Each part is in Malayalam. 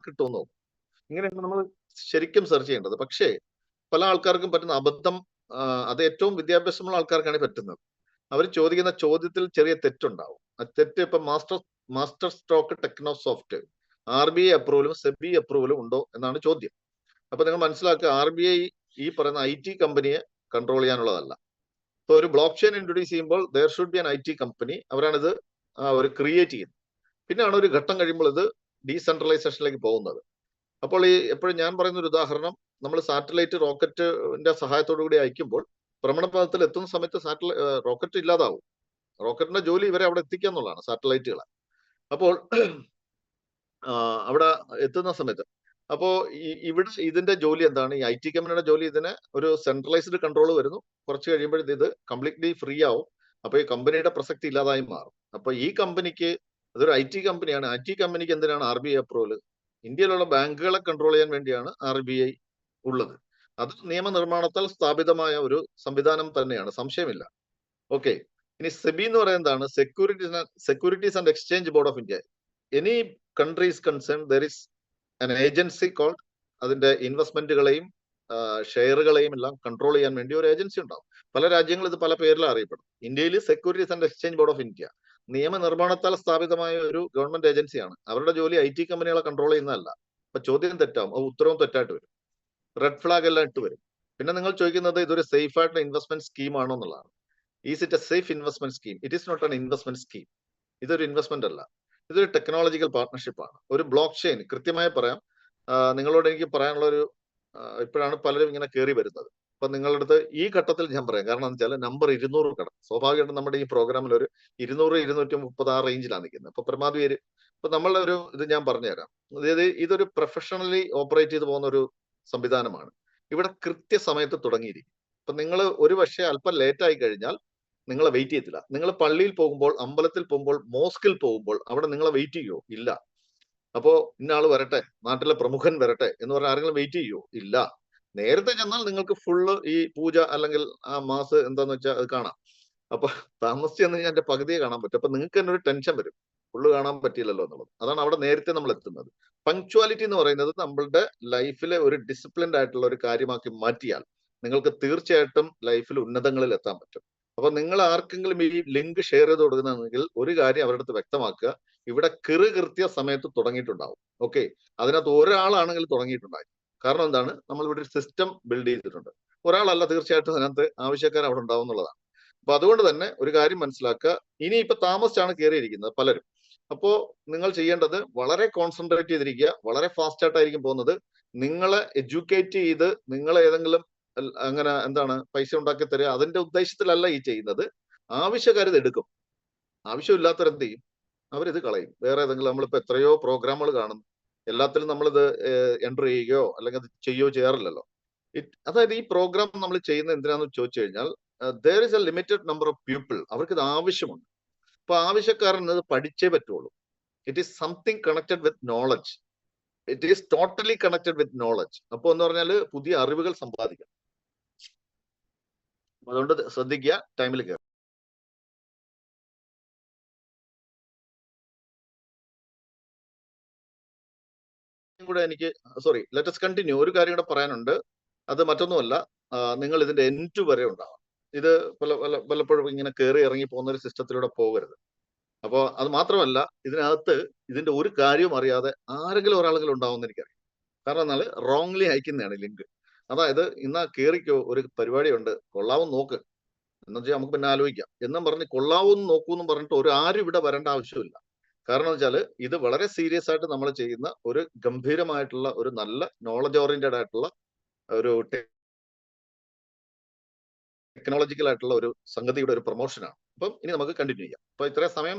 കിട്ടുമെന്ന് നോക്കും. ഇങ്ങനെയാണ് നമ്മൾ ശരിക്കും സെർച്ച് ചെയ്യേണ്ടത്. പക്ഷേ പല ആൾക്കാർക്കും പറ്റുന്ന അബദ്ധം, അത് ഏറ്റവും വിദ്യാഭ്യാസമുള്ള ആൾക്കാർക്കാണ് പറ്റുന്നത്. അവർ ചോദിക്കുന്ന ചോദ്യത്തിൽ ചെറിയ തെറ്റുണ്ടാവും. ആ തെറ്റ് ഇപ്പൊ മാസ്റ്റർ സ്ട്രോക്ക് ടെക്നോസോഫ്റ്റ് RBI അപ്രൂവലും സെബി അപ്രൂവലും ഉണ്ടോ എന്നാണ് ചോദ്യം. അപ്പൊ നിങ്ങൾ മനസ്സിലാക്കുക, RBI ഈ പറയുന്ന IT കമ്പനിയെ കൺട്രോൾ ചെയ്യാനുള്ളതല്ല. ഇപ്പൊ ഒരു ബ്ലോക്ക് ചെയിൻ ഇൻട്രൊഡ്യൂസ് ചെയ്യുമ്പോൾ there should be an IT company, അവരാണിത് ഒരു ക്രിയേറ്റ് ചെയ്യുന്നത്. പിന്നെയാണ് ഒരു ഘട്ടം കഴിയുമ്പോൾ ഇത് ഡീസെൻട്രലൈസേഷനിലേക്ക് പോകുന്നത്. അപ്പോൾ ഈ എപ്പോഴും ഞാൻ പറയുന്ന ഒരു ഉദാഹരണം, നമ്മൾ സാറ്റലൈറ്റ് റോക്കറ്റിന്റെ സഹായത്തോടു കൂടി അയക്കുമ്പോൾ ഭ്രമണപഥത്തിൽ എത്തുന്ന സമയത്ത് റോക്കറ്റ് ഇല്ലാതാവും. റോക്കറ്റിന്റെ ജോലി ഇവരെ അവിടെ എത്തിക്കുക എന്നുള്ളതാണ്, സാറ്റലൈറ്റുകളെ. അപ്പോൾ അവിടെ എത്തുന്ന സമയത്ത് അപ്പോ ഇവിടെ ഇതിന്റെ ജോലി എന്താണ്? ഈ IT കമ്പനിയുടെ ജോലി ഇതിനെ ഒരു സെൻട്രലൈസ്ഡ് കൺട്രോൾ വരുന്നു. കുറച്ച് കഴിയുമ്പോഴേ ഇത് കംപ്ലീറ്റ്ലി ഫ്രീ ആവും. അപ്പൊ ഈ കമ്പനിയുടെ പ്രസക്തി ഇല്ലാതായി മാറും. അപ്പൊ ഈ കമ്പനിക്ക്, അതൊരു IT കമ്പനിയാണ്, IT കമ്പനിക്ക് എന്തിനാണ് RBI അപ്രൂവൽ? ഇന്ത്യയിലുള്ള ബാങ്കുകളെ കൺട്രോൾ ചെയ്യാൻ വേണ്ടിയാണ് RBI ഉള്ളത്. അത് നിയമനിർമ്മാണത്താൽ സ്ഥാപിതമായ ഒരു സംവിധാനം തന്നെയാണ്, സംശയമില്ല. ഓക്കെ. ഇനി സെബി എന്ന് പറയുന്നതാണ് securities and exchange board of India. Any country is concern, there is an agency called, അതിന്റെ ഇൻവെസ്റ്റ്മെന്റുകളെയും ഷെയറുകളെയും എല്ലാം കൺട്രോൾ ചെയ്യാൻ വേണ്ടി ഒരു ഏജൻസി ഉണ്ടാവും. പല രാജ്യങ്ങളും ഇത് പല പേരിൽ അറിയപ്പെടും. ഇന്ത്യയിൽ securities and exchange board of India നിയമനിർമ്മാണത്താൽ സ്ഥാപിതമായ ഒരു ഗവൺമെന്റ് ഏജൻസിയാണ്. അവരുടെ ജോലി IT കമ്പനികളെ കൺട്രോൾ ചെയ്യുന്നതല്ല. അപ്പൊ ചോദ്യം തെറ്റാവും, ഉത്തരവും തെറ്റായിട്ട് വരും, റെഡ് ഫ്ലാഗ് എല്ലാം ഇട്ട് വരും. പിന്നെ നിങ്ങൾ ചോദിക്കുന്നത് ഇതൊരു സേഫ് ആയിട്ടുള്ള ഇൻവെസ്റ്റ്മെന്റ് സ്കീം ആണോ എന്നുള്ളതാണ്. Is it a safe investment scheme? It is not an investment scheme. ഇതൊരു ഇൻവെസ്റ്റ്മെന്റ് അല്ല, ഇതൊരു ടെക്നോളജിക്കൽ പാർട്ട്ണർഷിപ്പ് ആണ്. ഒരു ബ്ലോക്ക് ചെയിൻ, കൃത്യമായി പറയാം, നിങ്ങളോട് എനിക്ക് പറയാനുള്ള ഒരു, ഇപ്പോഴാണ് പലരും ഇങ്ങനെ കയറി വരുന്നത്. അപ്പൊ നിങ്ങളുടെ അടുത്ത് ഈ ഘട്ടത്തിൽ ഞാൻ പറയാം, കാരണം എന്താ വെച്ചാൽ നമ്പർ 200 കടം. സ്വാഭാവികമായിട്ടും നമ്മുടെ ഈ പ്രോഗ്രാമിൽ ഒരു 200, 230 ആ റേഞ്ചിലാണ് നിൽക്കുന്നത്. അപ്പൊ പരമാവധി പേര്, ഇപ്പൊ നമ്മളുടെ ഒരു ഇത് ഞാൻ പറഞ്ഞുതരാം. അതായത് ഇതൊരു പ്രൊഫഷണലി ഓപ്പറേറ്റ് ചെയ്ത് പോകുന്ന ഒരു സംവിധാനമാണ്. ഇവിടെ കൃത്യസമയത്ത് തുടങ്ങിയിരിക്കും. അപ്പൊ നിങ്ങൾ ഒരു പക്ഷേ അല്പം ലേറ്റ് ആയി കഴിഞ്ഞാൽ നിങ്ങളെ വെയിറ്റ് ചെയ്യത്തില്ല. നിങ്ങൾ പള്ളിയിൽ പോകുമ്പോൾ, അമ്പലത്തിൽ പോകുമ്പോൾ, മോസ്കിൽ പോകുമ്പോൾ അവിടെ നിങ്ങളെ വെയിറ്റ് ചെയ്യുമോ? ഇല്ല. അപ്പോ ഇന്ന ആള് വരട്ടെ, നാട്ടിലെ പ്രമുഖൻ വരട്ടെ എന്ന് പറഞ്ഞാൽ ആരെങ്കിലും വെയിറ്റ് ചെയ്യുമോ? ഇല്ല. നേരത്തെ ചെന്നാൽ നിങ്ങൾക്ക് ഫുള്ള് ഈ പൂജ അല്ലെങ്കിൽ ആ മാസ് എന്താന്ന് വെച്ചാൽ അത് കാണാം. അപ്പൊ താമസിച്ച് ചെന്ന് കഴിഞ്ഞാൽ എന്റെ പകുതിയെ കാണാൻ പറ്റും. അപ്പൊ നിങ്ങൾക്ക് തന്നെ ഒരു ടെൻഷൻ വരും, ഫുള്ള് കാണാൻ പറ്റിയില്ലല്ലോ എന്നുള്ളത്. അതാണ് അവിടെ നേരത്തെ നമ്മൾ എത്തുന്നത്. പങ്ക്ച്വാലിറ്റി എന്ന് പറയുന്നത് നമ്മളുടെ ലൈഫിലെ ഒരു ഡിസിപ്ലിൻഡ് ആയിട്ടുള്ള ഒരു കാര്യമാക്കി മാറ്റിയാൽ നിങ്ങൾക്ക് തീർച്ചയായിട്ടും ലൈഫിൽ ഉന്നതങ്ങളിൽ എത്താൻ പറ്റും. അപ്പൊ നിങ്ങൾ ആർക്കെങ്കിലും ഈ ലിങ്ക് ഷെയർ ചെയ്ത് കൊടുക്കുന്നെങ്കിൽ ഒരു കാര്യം അവരുടെ അടുത്ത് വ്യക്തമാക്കുക, ഇവിടെ കൃത്യ സമയത്ത് തുടങ്ങിയിട്ടുണ്ടാവും. ഓക്കെ, അതിനകത്ത് ഒരാളാണെങ്കിൽ തുടങ്ങിയിട്ടുണ്ടായി. കാരണം എന്താണ്? നമ്മൾ ഇവിടെ ഒരു സിസ്റ്റം ബിൽഡ് ചെയ്തിട്ടുണ്ട്. ഒരാളല്ല, തീർച്ചയായിട്ടും അതിനകത്ത് ആവശ്യക്കാർ അവിടെ ഉണ്ടാവും എന്നുള്ളതാണ്. അപ്പൊ അതുകൊണ്ട് തന്നെ ഒരു കാര്യം മനസ്സിലാക്കുക, ഇനി ഇപ്പൊ താമസിച്ചാണ് കയറിയിരിക്കുന്നത് പലരും. അപ്പോ നിങ്ങൾ ചെയ്യേണ്ടത് വളരെ കോൺസെൻട്രേറ്റ് ചെയ്തിരിക്കുക, വളരെ ഫാസ്റ്റ് ആയിട്ടായിരിക്കും പോകുന്നത്. നിങ്ങളെ എഡ്യൂക്കേറ്റ് ചെയ്ത് നിങ്ങളെ ഏതെങ്കിലും അങ്ങനെ എന്താണ് പൈസ ഉണ്ടാക്കി തരിക, അതിന്റെ ഉദ്ദേശത്തിലല്ല ഈ ചെയ്യുന്നത്. ആവശ്യക്കാർ ഇത് എടുക്കും, ആവശ്യമില്ലാത്തവരെന്ത് ചെയ്യും? അവരിത് കളയും. വേറെ ഏതെങ്കിലും, നമ്മളിപ്പോ എത്രയോ പ്രോഗ്രാമുകൾ കാണുന്നു, എല്ലാത്തിലും നമ്മളിത് എൻ്റർ ചെയ്യുകയോ അല്ലെങ്കിൽ അത് ചെയ്യുകയോ ചെയ്യാറില്ലല്ലോ. അതായത് ഈ പ്രോഗ്രാം നമ്മൾ ചെയ്യുന്നത് എന്തിനാന്ന് ചോദിച്ചു കഴിഞ്ഞാൽ, there is a limited number of people, അവർക്ക് ഇത് ആവശ്യമുണ്ട്. അപ്പൊ ആവശ്യക്കാരൻ ഇത് പഠിച്ചേ പറ്റുള്ളൂ. It is something connected with knowledge, it is totally connected with knowledge. അപ്പൊ എന്ന് പറഞ്ഞാൽ പുതിയ അറിവുകൾ സമ്പാദിക്കാം. അതുകൊണ്ട് ശ്രദ്ധിക്കുക, ടൈമിൽ കയറും. കൂടെ എനിക്ക് ലെറ്റ് us കണ്ടിന്യൂ. ഒരു കാര്യം കൂടെ പറയാനുണ്ട്. അത് മറ്റൊന്നുമല്ല, നിങ്ങൾ ഇതിന്റെ എൻഡ് വരെ ഉണ്ടാവാം. ഇത് പലപ്പോഴും ഇങ്ങനെ കയറി ഇറങ്ങി പോകുന്ന ഒരു സിസ്റ്റത്തിലൂടെ പോകരുത്. അപ്പോൾ അത് മാത്രമല്ല, ഇതിനകത്ത് ഇതിന്റെ ഒരു കാര്യവും അറിയാതെ ആരെങ്കിലും ഒരാളെങ്കിലും ഉണ്ടാവുമെന്ന് എനിക്കറിയാം. കാരണം എന്നാൽ റോങ്ലി അയക്കുന്നതാണ് ലിങ്ക്. അതായത് ഇന്നാ കയറിക്കോ, ഒരു പരിപാടിയുണ്ട്, കൊള്ളാവും നോക്ക് എന്ന് വെച്ചാൽ നമുക്ക് പിന്നെ ആലോചിക്കാം എന്നും പറഞ്ഞ് കൊള്ളാവും നോക്കൂ എന്നും പറഞ്ഞിട്ട് ആരും ഇവിടെ വരേണ്ട ആവശ്യമില്ല. കാരണം വെച്ചാൽ ഇത് വളരെ സീരിയസ് ആയിട്ട് നമ്മൾ ചെയ്യുന്ന ഒരു ഗംഭീരമായിട്ടുള്ള ഒരു നല്ല നോളജ് ഓറിയന്റഡ് ആയിട്ടുള്ള ഒരു ടെക്നോളജിക്കൽ ആയിട്ടുള്ള ഒരു സംഗതിയുടെ ഒരു പ്രൊമോഷനാണ്. അപ്പം ഇനി നമുക്ക് കണ്ടിന്യൂ ചെയ്യാം. അപ്പൊ ഇത്രയും സമയം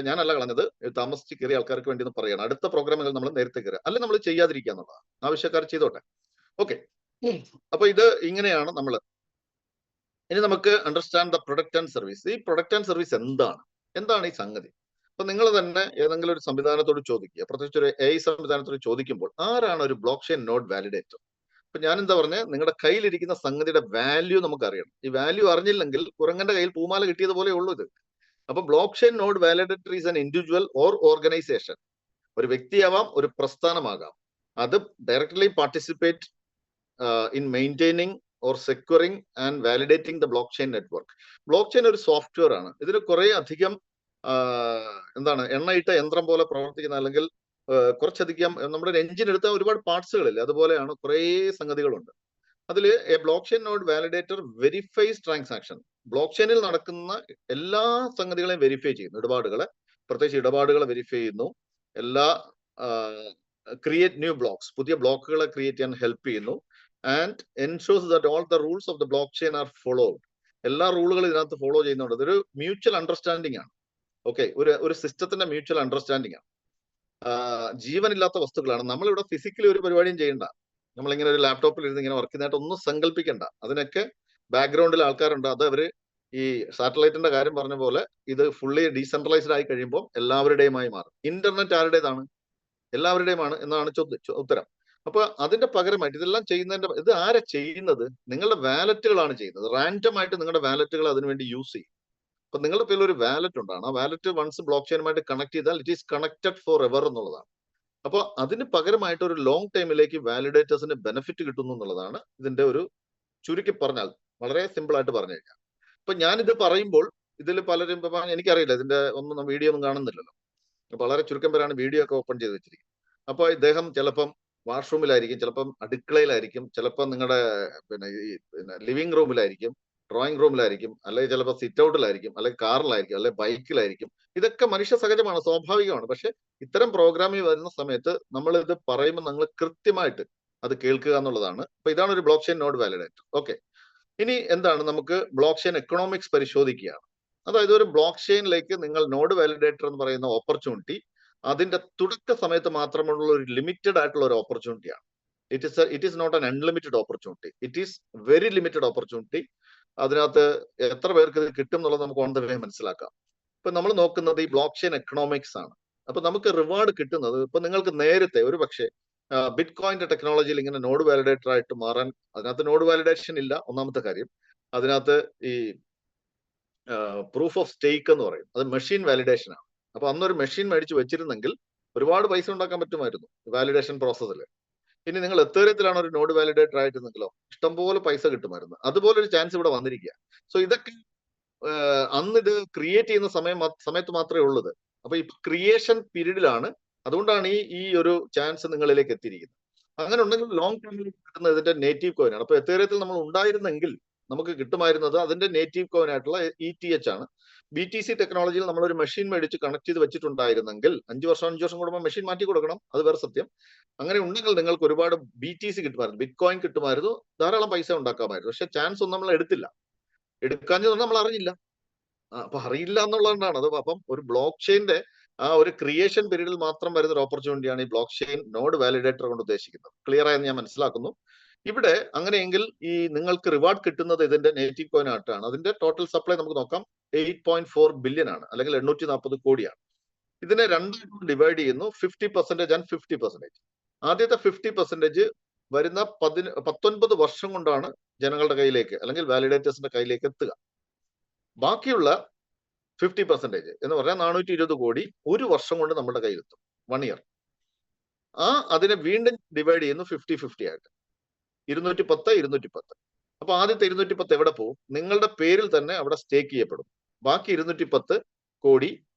ഞാനല്ല കളഞ്ഞത്, താമസിച്ച് കയറിയ ആൾക്കാർക്ക് വേണ്ടി ഒന്ന് പറയണം. അടുത്ത പ്രോഗ്രാമുകൾ നമ്മൾ നേരത്തെ കയറുക, അല്ലെങ്കിൽ നമ്മൾ ചെയ്യാതിരിക്കുക എന്നുള്ളതാണ്. ആവശ്യക്കാർ ചെയ്തോട്ടെ. ഓക്കെ, അപ്പൊ ഇത് ഇങ്ങനെയാണ് നമ്മൾ. ഇനി നമുക്ക് understand the product and service. ഈ പ്രൊഡക്റ്റ് ആൻഡ് സർവീസ് എന്താണ് ഈ സംഗതി? അപ്പൊ നിങ്ങൾ തന്നെ ഏതെങ്കിലും ഒരു സംവിധാനത്തോട് ചോദിക്കുക, പ്രത്യേകിച്ച് ഒരു AI സംവിധാനത്തോട് ചോദിക്കുമ്പോൾ ആരാണ് ഒരു ബ്ലോക്ക് ചെയിൻ നോഡ് വാലിഡേറ്റർ? അപ്പൊ ഞാൻ എന്താ പറഞ്ഞത്, നിങ്ങളുടെ കയ്യിലിരിക്കുന്ന സംഗതിയുടെ വാല്യൂ നമുക്ക് അറിയണം. ഈ വാല്യൂ അറിഞ്ഞില്ലെങ്കിൽ കുരങ്ങന്റെ കയ്യിൽ പൂമാല കിട്ടിയതുപോലെ ഉള്ളൂ ഇത്. അപ്പൊ block chain node validator is an individual or organisation. ഒരു വ്യക്തിയാവാം, ഒരു പ്രസ്ഥാനമാകാം. അത് directly participate in maintaining or securing and validating the block chain network. Block chain ഒരു സോഫ്റ്റ്വെയർ ആണ്. ഇതിന് കുറെ അധികം എന്താണ് എണ്ണയിട്ട യന്ത്രം പോലെ പ്രവർത്തിക്കുന്ന, അല്ലെങ്കിൽ കുറച്ചധികം നമ്മുടെ ഒരു എഞ്ചിൻ എടുത്ത ഒരുപാട് പാർട്സുകളില്ല, അതുപോലെയാണ് കുറേ സംഗതികളുണ്ട്. അതിൽ a blockchain node validator verifies transaction. ബ്ലോക്ക് ചെയിനിൽ നടക്കുന്ന എല്ലാ സംഗതികളെയും വെരിഫൈ ചെയ്യുന്നു. ഇടപാടുകളെ, പ്രത്യേകിച്ച് ഇടപാടുകളെ വെരിഫൈ ചെയ്യുന്നു. എല്ലാ ക്രിയേറ്റ് ന്യൂ ബ്ലോക്സ്, പുതിയ ബ്ലോക്കുകളെ ക്രിയേറ്റ് ചെയ്യാൻ ഹെൽപ്പ് ചെയ്യുന്നു. And ensures that all the rules of the block chain are followed. എല്ലാ റൂളുകളും ഇതിനകത്ത് ഫോളോ ചെയ്യുന്നുണ്ട്. ഇതൊരു മ്യൂച്വൽ അണ്ടർസ്റ്റാൻഡിംഗ് ആണ്. ഓക്കെ, ഒരു സിസ്റ്റത്തിന്റെ മ്യൂച്വൽ അണ്ടർസ്റ്റാൻഡിംഗ് ആണ്. ജീവനില്ലാത്ത വസ്തുക്കളാണ്. നമ്മളിവിടെ ഫിസിക്കലി ഒരു പരിപാടിയും ചെയ്യണ്ട. നമ്മളിങ്ങനെ ഒരു ലാപ്ടോപ്പിൽ ഇരുന്ന് ഇങ്ങനെ വർക്ക് ചെയ്യുന്നതായിട്ട് ഒന്നും സങ്കല്പിക്കണ്ട. അതിനൊക്കെ ബാക്ക്ഗ്രൗണ്ടിൽ ആൾക്കാരുണ്ട്. അത് അവര് ഈ സാറ്റലൈറ്റിന്റെ കാര്യം പറഞ്ഞ പോലെ ഇത് ഫുള്ളി ഡീസെൻട്രലൈസ്ഡ് ആയി കഴിയുമ്പോൾ എല്ലാവരുടെയുമായി മാറും. ഇന്റർനെറ്റ് ആരുടേതാണ്? എല്ലാവരുടെയുമാണ് എന്നാണ് ഉത്തരം. അപ്പൊ അതിന്റെ പകരമായിട്ട് ഇതെല്ലാം ചെയ്യുന്നതിന്റെ, ഇത് ആരാ ചെയ്യുന്നത്? നിങ്ങളുടെ വാലറ്റുകളാണ് ചെയ്യുന്നത്. റാൻഡം ആയിട്ട് നിങ്ങളുടെ വാലറ്റുകൾ അതിനുവേണ്ടി യൂസ് ചെയ്യും. അപ്പൊ നിങ്ങളുടെ പേരിൽ ഒരു വാലറ്റ് ഉണ്ടാണ്. ആ വാലറ്റ് വൺസ് ബ്ലോക്ക് ചെയിനുമായിട്ട് കണക്ട് ചെയ്താൽ it is connected for ever എന്നുള്ളതാണ്. അപ്പോൾ അതിന് പകരമായിട്ട് ഒരു ലോങ് ടൈമിലേക്ക് വാലിഡേറ്റേഴ്സിന് ബെനിഫിറ്റ് കിട്ടുന്നു എന്നുള്ളതാണ് ഇതിന്റെ ഒരു ചുരുക്കി പറഞ്ഞാൽ, വളരെ സിമ്പിൾ ആയിട്ട് പറഞ്ഞു കഴിഞ്ഞാൽ. അപ്പൊ ഞാനിത് പറയുമ്പോൾ ഇതിൽ പലരും എനിക്കറിയില്ല, ഇതിന്റെ ഒന്നും വീഡിയോ ഒന്നും കാണുന്നില്ലല്ലോ. വളരെ ചുരുക്കം പേരാണ് വീഡിയോ ഒക്കെ ഓപ്പൺ ചെയ്ത് വെച്ചിരിക്കുന്നത്. അപ്പോൾ ഇദ്ദേഹം ചിലപ്പം വാഷ്റൂമിലായിരിക്കും, ചിലപ്പം അടുക്കളയിലായിരിക്കും, ചിലപ്പോൾ നിങ്ങളുടെ ലിവിംഗ് റൂമിലായിരിക്കും, ഡ്രോയിങ് റൂമിലായിരിക്കും, അല്ലെങ്കിൽ ചിലപ്പോൾ സിറ്റ് ഔട്ടിലായിരിക്കും, അല്ലെങ്കിൽ കാറിലായിരിക്കും, അല്ലെങ്കിൽ ബൈക്കിലായിരിക്കും. ഇതൊക്കെ മനുഷ്യ സഹജമാണ്, സ്വാഭാവികമാണ്. പക്ഷെ ഇത്തരം പ്രോഗ്രാമിൽ വരുന്ന സമയത്ത് നമ്മൾ ഇത് പറയുമ്പോൾ നിങ്ങൾ കൃത്യമായിട്ട് അത് കേൾക്കുക എന്നുള്ളതാണ്. അപ്പൊ ഇതാണ് ഒരു blockchain node validator. Okay, ഇനി എന്താണ്, നമുക്ക് ബ്ലോക്ക് ചെയിൻ എക്കണോമിക്സ് പരിശോധിക്കുകയാണ്. അതായത് ഒരു ബ്ലോക്ക് ചെയിനിലേക്ക് നിങ്ങൾ നോഡ് വാലിഡേറ്റർ എന്ന് പറയുന്ന ഓപ്പർച്യൂണിറ്റി അതിന്റെ തുടക്ക സമയത്ത് മാത്രമുള്ള ഒരു ലിമിറ്റഡ് ആയിട്ടുള്ള ഒരു ഓപ്പർച്യൂണിറ്റിയാണ്. It is not an unlimited opportunity, it is very limited opportunity. അതിനകത്ത് എത്ര പേർക്ക് ഇത് കിട്ടും എന്നുള്ളത് നമുക്ക് ഓൺ ദ വേ മനസ്സിലാക്കാം. ഇപ്പൊ നമ്മൾ നോക്കുന്നത് ഈ ബ്ലോക്ക് ചെയിൻ എക്കണോമിക്സ് ആണ്. അപ്പൊ നമുക്ക് റിവാർഡ് കിട്ടുന്നത്, ഇപ്പൊ നിങ്ങൾക്ക് നേരത്തെ ഒരു പക്ഷേ ബിറ്റ് കോയിന്റെ ടെക്നോളജിയിൽ ഇങ്ങനെ നോഡ് വാലിഡേറ്റർ ആയിട്ട് മാറാൻ, അതിനകത്ത് നോഡ് വാലിഡേഷൻ ഇല്ല, ഒന്നാമത്തെ കാര്യം. അതിനകത്ത് ഈ പ്രൂഫ് ഓഫ് സ്റ്റേക്ക് എന്ന് പറയും, അത് മെഷീൻ വാലിഡേഷൻ ആണ്. അപ്പൊ അന്നൊരു മെഷീൻ മേടിച്ച് വെച്ചിരുന്നെങ്കിൽ ഒരുപാട് പൈസ ഉണ്ടാക്കാൻ പറ്റുമായിരുന്നു വാലിഡേഷൻ പ്രോസസ്സിൽ. ഇനി നിങ്ങൾ എത്തേറിയത്തിലാണ് ഒരു നോഡ് വാലിഡേറ്റർ ആയിട്ടുണ്ടെങ്കിലോ ഇഷ്ടംപോലെ പൈസ കിട്ടുമായിരുന്നു. അതുപോലെ ഒരു ചാൻസ് ഇവിടെ വന്നിരിക്കുക. സോ ഇതൊക്കെ അന്ന് ഇത് ക്രിയേറ്റ് ചെയ്യുന്ന സമയത്ത് മാത്രമേ ഉള്ളത്. അപ്പൊ ഇപ്പൊ ക്രിയേഷൻ പീരീഡിലാണ്. അതുകൊണ്ടാണ് ഈ ഒരു ചാൻസ് നിങ്ങളിലേക്ക് എത്തിയിരിക്കുന്നത്. അങ്ങനെ ഉണ്ടെങ്കിൽ ലോങ് ടൈമിൽ കിട്ടുന്ന ഇതിന്റെ നേറ്റീവ് കോയിൻ ആണ്. അപ്പൊ എത്തേറിയത്തിൽ നമ്മൾ ഉണ്ടായിരുന്നെങ്കിൽ നമുക്ക് കിട്ടുമായിരുന്നത് അതിന്റെ നേറ്റീവ് കോയിൻ ആയിട്ടുള്ള ETH ആണ്. BTC ടെക്നോളജിയിൽ നമ്മൾ ഒരു മെഷീൻ മേടിച്ച് കണക്ട് ചെയ്ത് വെച്ചിട്ടുണ്ടായിരുന്നെങ്കിൽ 5 വർഷം കൂടുമ്പോൾ മെഷീൻ മാറ്റി കൊടുക്കണം, അത് വേറെ സത്യം. അങ്ങനെ ഉണ്ടെങ്കിൽ നിങ്ങൾക്ക് ഒരുപാട് BTC കിട്ടുമായിരുന്നു, ബിറ്റ് കോയിൻ കിട്ടുമായിരുന്നു, ധാരാളം പൈസ ഉണ്ടാക്കാമായിരുന്നു. പക്ഷെ ചാൻസ് ഒന്നും നമ്മൾ എടുത്തില്ല. എടുക്കാഞ്ഞത് നമ്മൾ അറിഞ്ഞില്ല. അപ്പൊ അറിയില്ല എന്നുള്ളതുകൊണ്ടാണ് അത്. അപ്പം ഒരു ബ്ലോക്ക് ചെയിന്റെ ആ ഒരു ക്രിയേഷൻ പീരീഡിൽ മാത്രം വരുന്ന ഒരു ഓപ്പർച്യൂണിറ്റിയാണ് ഈ ബ്ലോക്ക് ചെയിൻ നോഡ് വാലിഡേറ്റർ കൊണ്ട് ഉദ്ദേശിക്കുന്നത്. ക്ലിയർ ആയെന്ന് ഞാൻ മനസ്സിലാക്കുന്നു. ഇവിടെ അങ്ങനെയെങ്കിൽ ഈ നിങ്ങൾക്ക് റിവാർഡ് കിട്ടുന്നത് ഇതിന്റെ നേറ്റീവ് കോയിൻ ആയിട്ടാണ്. അതിന്റെ ടോട്ടൽ സപ്ലൈ നമുക്ക് നോക്കാം, 8.4 ബില്യൺ ആണ്, അല്ലെങ്കിൽ 840 കോടിയാണ്. ഇതിനെ രണ്ടായിട്ട് ഡിവൈഡ് ചെയ്യുന്നു, 50% ആൻഡ് 50%. ആദ്യത്തെ 50% വരുന്ന 19 വർഷം കൊണ്ടാണ് ജനങ്ങളുടെ കയ്യിലേക്ക്, അല്ലെങ്കിൽ വാലിഡേറ്റേഴ്സിന്റെ കയ്യിലേക്ക് എത്തുക. ബാക്കിയുള്ള 50% എന്ന് പറഞ്ഞാൽ 420 കോടി ഒരു വർഷം കൊണ്ട് നമ്മുടെ കയ്യിലെത്തും, 1 ഇയർ. അതിനെ വീണ്ടും ഡിവൈഡ് ചെയ്യുന്നു 50-50 ആയിട്ട്, 210. അപ്പൊ ആദ്യത്തെ 210 എവിടെ പോകും? നിങ്ങളുടെ പേരിൽ തന്നെ അവിടെ സ്റ്റേക്ക് ചെയ്യപ്പെടും. ബാക്കി 210 കോടി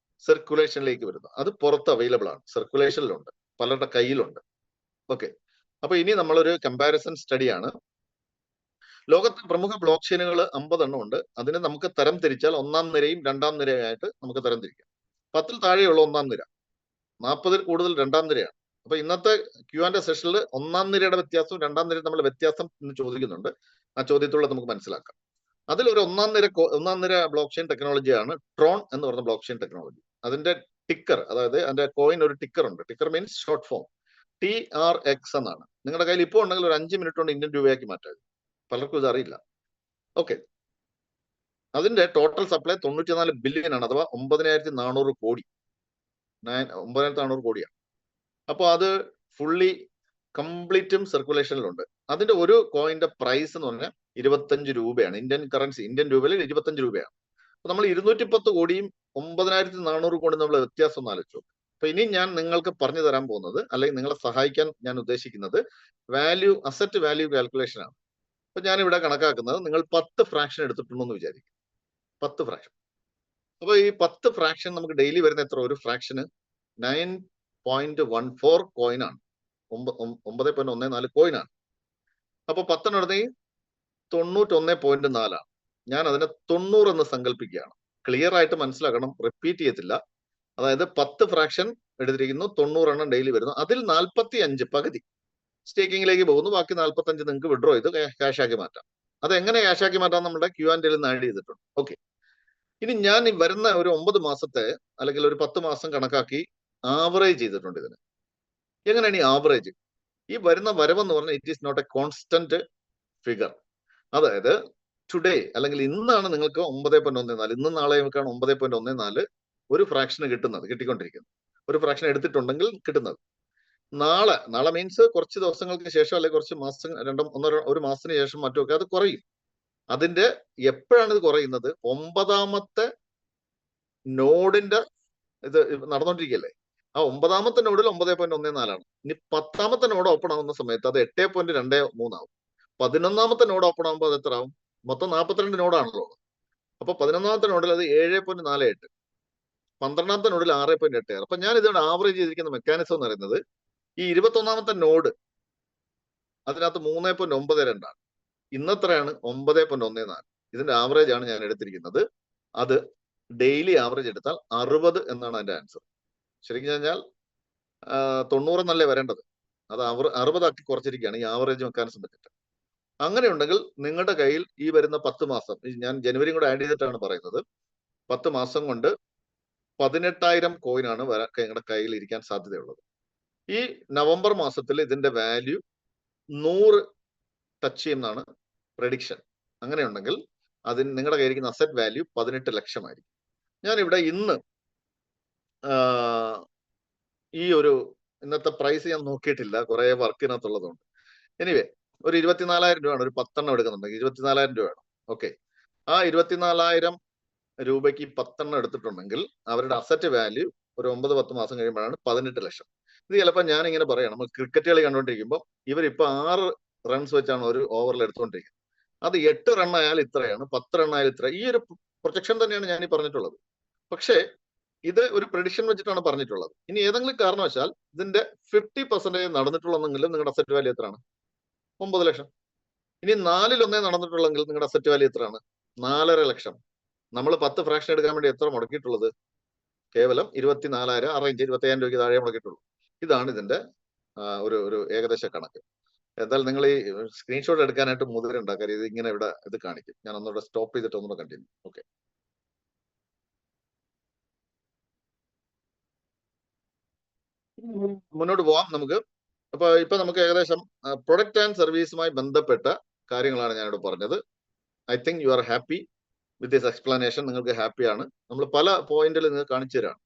സർക്കുലേഷനിലേക്ക് വരുന്നു. അത് പുറത്ത് അവൈലബിൾ ആണ്, സർക്കുലേഷനിലുണ്ട്, പലരുടെ കയ്യിലുണ്ട്. ഓക്കെ, അപ്പൊ ഇനി നമ്മളൊരു കമ്പാരിസൺ സ്റ്റഡിയാണ്. ലോകത്തെ പ്രമുഖ ബ്ലോക്ക് ചെയിനുകൾ 50 എണ്ണം ഉണ്ട്. അതിനെ നമുക്ക് തരം തിരിച്ചാൽ 1ാം നിരയും 2ാം നിരയായിട്ട് നമുക്ക് തരം തിരിക്കാം. 10ൽ താഴെയുള്ള 1ാം നിര, 40ൽ കൂടുതൽ 2ാം നിരയാണ്. അപ്പൊ ഇന്നത്തെ Q&A സെഷനിൽ 1ാം നിരയുടെ വ്യത്യാസവും 2ാം നിരയും തമ്മിലുള്ള വ്യത്യാസം എന്ന് ചോദിക്കുന്നുണ്ട്. ആ ചോദ്യത്തിലൂടെ നമുക്ക് മനസ്സിലാക്കാം. അതിലൊരു 1ാം നിര ബ്ലോക്ക് ചെയിൻ ടെക്നോളജിയാണ് ട്രോൺ എന്ന് പറഞ്ഞ ബ്ലോക്ക് ചെയിൻ ടെക്നോളജി. അതിന്റെ ടിക്കർ, അതായത് അതിന്റെ കോയിൻ ഒരു ടിക്കർ ഉണ്ട്. Ticker means short form, TRX എന്നാണ്. നിങ്ങളുടെ കയ്യിൽ ഇപ്പോൾ ഉണ്ടെങ്കിൽ ഒരു 5 മിനിറ്റ് കൊണ്ട് ഇന്ത്യൻ രൂപയാക്കി മാറ്റാം. പലർക്കും ഇത് അറിയില്ല. ഓക്കെ, അതിന്റെ ടോട്ടൽ സപ്ലൈ 94 ബില്യൺ ആണ്, അഥവാ 9,400 കോടി. 9,400 കോടിയാണ്. അപ്പോൾ അത് ഫുള്ളി കംപ്ലീറ്റും സർക്കുലേഷനിലുണ്ട്. അതിന്റെ ഒരു കോയിന്റെ പ്രൈസ് എന്ന് പറഞ്ഞാൽ 25 രൂപയാണ്. ഇന്ത്യൻ കറൻസി, ഇന്ത്യൻ രൂപയിൽ 25 രൂപയാണ്. അപ്പൊ നമ്മൾ 210 കോടിയും 9,400 കോടി നമ്മൾ വ്യത്യാസം ഒന്ന് ആലോചിച്ചു. അപ്പൊ ഇനി ഞാൻ നിങ്ങൾക്ക് പറഞ്ഞു തരാൻ പോകുന്നത്, അല്ലെങ്കിൽ നിങ്ങളെ സഹായിക്കാൻ ഞാൻ ഉദ്ദേശിക്കുന്നത് അസറ്റ് വാല്യൂ കാൽക്കുലേഷൻ ആണ്. അപ്പൊ ഞാൻ ഇവിടെ കണക്കാക്കുന്നത്, നിങ്ങൾ 10 ഫ്രാക്ഷൻ എടുത്തിട്ടുണ്ടെന്ന് വിചാരിക്കും. 10 ഫ്രാക്ഷൻ. അപ്പൊ ഈ 10 ഫ്രാക്ഷൻ നമുക്ക് ഡെയിലി വരുന്ന എത്ര? ഒരു ഫ്രാക്ഷന് 9.14 കോയിൻ ആണ്. 9.14 കോയിൻ ആണ്. അപ്പൊ 10 എടുത്തെങ്കിൽ 91.4 ആണ്. ഞാൻ അതിനെ 90 എന്ന് സങ്കല്പിക്കുകയാണ്. ക്ലിയർ ആയിട്ട് മനസ്സിലാക്കണം, റിപ്പീറ്റ് ചെയ്യത്തില്ല. അതായത് 10 ഫ്രാക്ഷൻ എടുത്തിരിക്കുന്നു, 90 എണ്ണം ഡെയിലി വരുന്നു. അതിൽ 45 പകുതി സ്റ്റേക്കിങ്ങിലേക്ക് പോകുന്നു, ബാക്കി 45 നിങ്ങൾക്ക് വിഡ്രോ ചെയ്ത് ക്യാഷ് ആക്കി മാറ്റാം. അത് എങ്ങനെ ക്യാഷ് ആക്കി മാറ്റാം നമ്മുടെ Q&Aയിൽ നിന്ന് ആഡ് ചെയ്തിട്ടുണ്ട്. ഓക്കെ, ഇനി ഞാൻ ഈ വരുന്ന ഒരു 9 മാസത്തെ അല്ലെങ്കിൽ ഒരു 10 മാസം കണക്കാക്കി ആവറേജ് ചെയ്തിട്ടുണ്ട് ഇതിന്. എങ്ങനെയാണ് ഈ ആവറേജ്? ഈ വരുന്ന വരവെന്ന് പറഞ്ഞാൽ it is not a constant figure. അതായത് ടുഡേ അല്ലെങ്കിൽ ഇന്നാണ് നിങ്ങൾക്ക് 9.14, ഇന്നും നാളെയൊക്കെയാണ് 9.14 ഒരു ഫ്രാക്ഷന് കിട്ടിക്കൊണ്ടിരിക്കുന്നത്. ഒരു ഫ്രാക്ഷൻ എടുത്തിട്ടുണ്ടെങ്കിൽ കിട്ടുന്നത്. നാളെ മീൻസ് കുറച്ച് ദിവസങ്ങൾക്ക് ശേഷം, അല്ലെങ്കിൽ കുറച്ച് മാസം, ഒരു മാസത്തിന് ശേഷം മറ്റുമൊക്കെ അത് കുറയും. അതിന്റെ എപ്പോഴാണ് ഇത് കുറയുന്നത്? 9ാമത്തെ നോഡിന്റെ ഇത് നടന്നുകൊണ്ടിരിക്കുകയല്ലേ. ആ 9ാമത്തെ നോഡിൽ 9.14 ആണ്. ഇനി 10ാമത്തെ നോഡ് ഓപ്പൺ ആവുന്ന സമയത്ത് അത് 8.23 ആവും. 11ാമത്തെ നോഡ് ഓപ്പൺ ആകുമ്പോൾ അത് എത്ര ആവും? മൊത്തം 42 നോഡാണല്ലോ. അപ്പൊ 11ാമത്തെ നോഡിൽ അത് 7.48, 12ാമത്തെ നോഡിൽ 6.86. അപ്പൊ ഞാൻ ഇതിവിടെ ആവറേജ് ചെയ്തിരിക്കുന്ന മെക്കാനിസം എന്ന് പറയുന്നത്, ഈ 21ാമത്തെ നോഡ് അതിനകത്ത് 3.92 ആണ്. ഇന്നത്രയാണ് 9.14. ഇതിന്റെ ആവറേജ് ആണ് ഞാൻ എടുത്തിരിക്കുന്നത്. അത് ഡെയിലി ആവറേജ് എടുത്താൽ 60 എന്നാണ് അതിന്റെ ആൻസർ. ശരിക്കും കഴിഞ്ഞാൽ 90 എന്നല്ലേ വരേണ്ടത്, അത് 60 ആക്കി കുറച്ചിരിക്കുകയാണ് ഈ ആവറേജ് മെക്കാനിസം വെച്ചിട്ട്. അങ്ങനെ ഉണ്ടെങ്കിൽ നിങ്ങളുടെ കയ്യിൽ ഈ വരുന്ന 10 മാസം, ഞാൻ ജനുവരിയും കൂടെ ആഡ് ചെയ്തിട്ടാണ് പറയുന്നത്, 10 മാസം കൊണ്ട് 18,000 കോയിനാണ് നിങ്ങളുടെ കയ്യിൽ ഇരിക്കാൻ സാധ്യതയുള്ളത്. ഈ നവംബർ മാസത്തിൽ ഇതിന്റെ വാല്യൂ 100 ടച്ച് ചെയ്യുന്നതാണ് പ്രഡിക്ഷൻ. അങ്ങനെയുണ്ടെങ്കിൽ അതിന് നിങ്ങളുടെ കയ്യിരിക്കുന്ന അസറ്റ് വാല്യൂ 18 ലക്ഷമായിരിക്കും. ഞാനിവിടെ ഇന്ന് ഈ ഒരു ഇന്നത്തെ പ്രൈസ് ഞാൻ നോക്കിയിട്ടില്ല, കുറെ വർക്കിനകത്തുള്ളതുകൊണ്ട്. എനിവേ, ഒരു 24,000 രൂപയാണ് ഒരു 10 എണ്ണം എടുക്കുന്നുണ്ടെങ്കിൽ 24,000 രൂപയാണ്. ഓക്കെ, ആ 24,000 രൂപയ്ക്ക് 10 എണ്ണം എടുത്തിട്ടുണ്ടെങ്കിൽ അവരുടെ അസറ്റ് വാല്യൂ ഒരു 9-10 മാസം കഴിയുമ്പോഴാണ് 18 ലക്ഷം. ഇത് ചിലപ്പോൾ ഞാൻ ഇങ്ങനെ പറയാം, നമ്മൾ ക്രിക്കറ്റ് കളി കണ്ടുകൊണ്ടിരിക്കുമ്പോൾ ഇവരിപ്പോ 6 റൺസ് വെച്ചാണ് ഒരു ഓവറിൽ എടുത്തുകൊണ്ടിരിക്കുന്നത്. അത് 8 റൺ ആയാൽ ഇത്രയാണ്, 10 റൺ ആയാൽ ഇത്ര. ഈ ഒരു പ്രൊജക്ഷൻ തന്നെയാണ് ഞാൻ ഈ പറഞ്ഞിട്ടുള്ളത്. പക്ഷേ ഇത് ഒരു പ്രഡിക്ഷൻ വെച്ചിട്ടാണ് പറഞ്ഞിട്ടുള്ളത്. ഇനി ഏതെങ്കിലും കാരണവശാൽ ഇതിന്റെ 50% നടന്നിട്ടുള്ളതെങ്കിലും നിങ്ങളുടെ അസറ്റ് വാല്യൂ എത്രയാണ്? 9 ലക്ഷം. ഇനി 4/1 നടന്നിട്ടുള്ളെങ്കിൽ നിങ്ങളുടെ അസറ്റ് വാല്യൂ എത്രയാണ്? 4.5 ലക്ഷം. നമ്മൾ 10 ഫ്രാക്ഷൻ എടുക്കാൻ വേണ്ടി എത്ര മുടക്കിയിട്ടുള്ളത്? കേവലം 24,000, അറേഞ്ച് 25,000 രൂപയ്ക്ക് താഴെ മുടക്കിയിട്ടുള്ളൂ. ഇതാണ് ഇതിന്റെ ഒരു ഏകദേശ കണക്ക്. എന്തായാലും നിങ്ങൾ ഈ സ്ക്രീൻഷോട്ട് എടുക്കാനായിട്ട് മുതിര ഉണ്ടാക്കാൻ, ഇത് ഇങ്ങനെ ഇവിടെ ഇത് കാണിക്കും. ഞാൻ ഒന്നുകൂടെ സ്റ്റോപ്പ് ചെയ്തിട്ട് ഒന്നുകൂടെ കണ്ടിന്യൂ. ഓക്കെ, മുന്നോട്ട് പോവാം നമുക്ക്. അപ്പൊ ഇപ്പൊ നമുക്ക് ഏകദേശം പ്രൊഡക്റ്റ് ആൻഡ് സർവീസുമായി ബന്ധപ്പെട്ട കാര്യങ്ങളാണ് ഞാനിവിടെ പറഞ്ഞത്. I think you are happy with this explanation. നിങ്ങൾക്ക് ഹാപ്പിയാണ്. നമ്മൾ പല പോയിന്റിൽ നിങ്ങൾക്ക് കാണിച്ചു തരാണ്.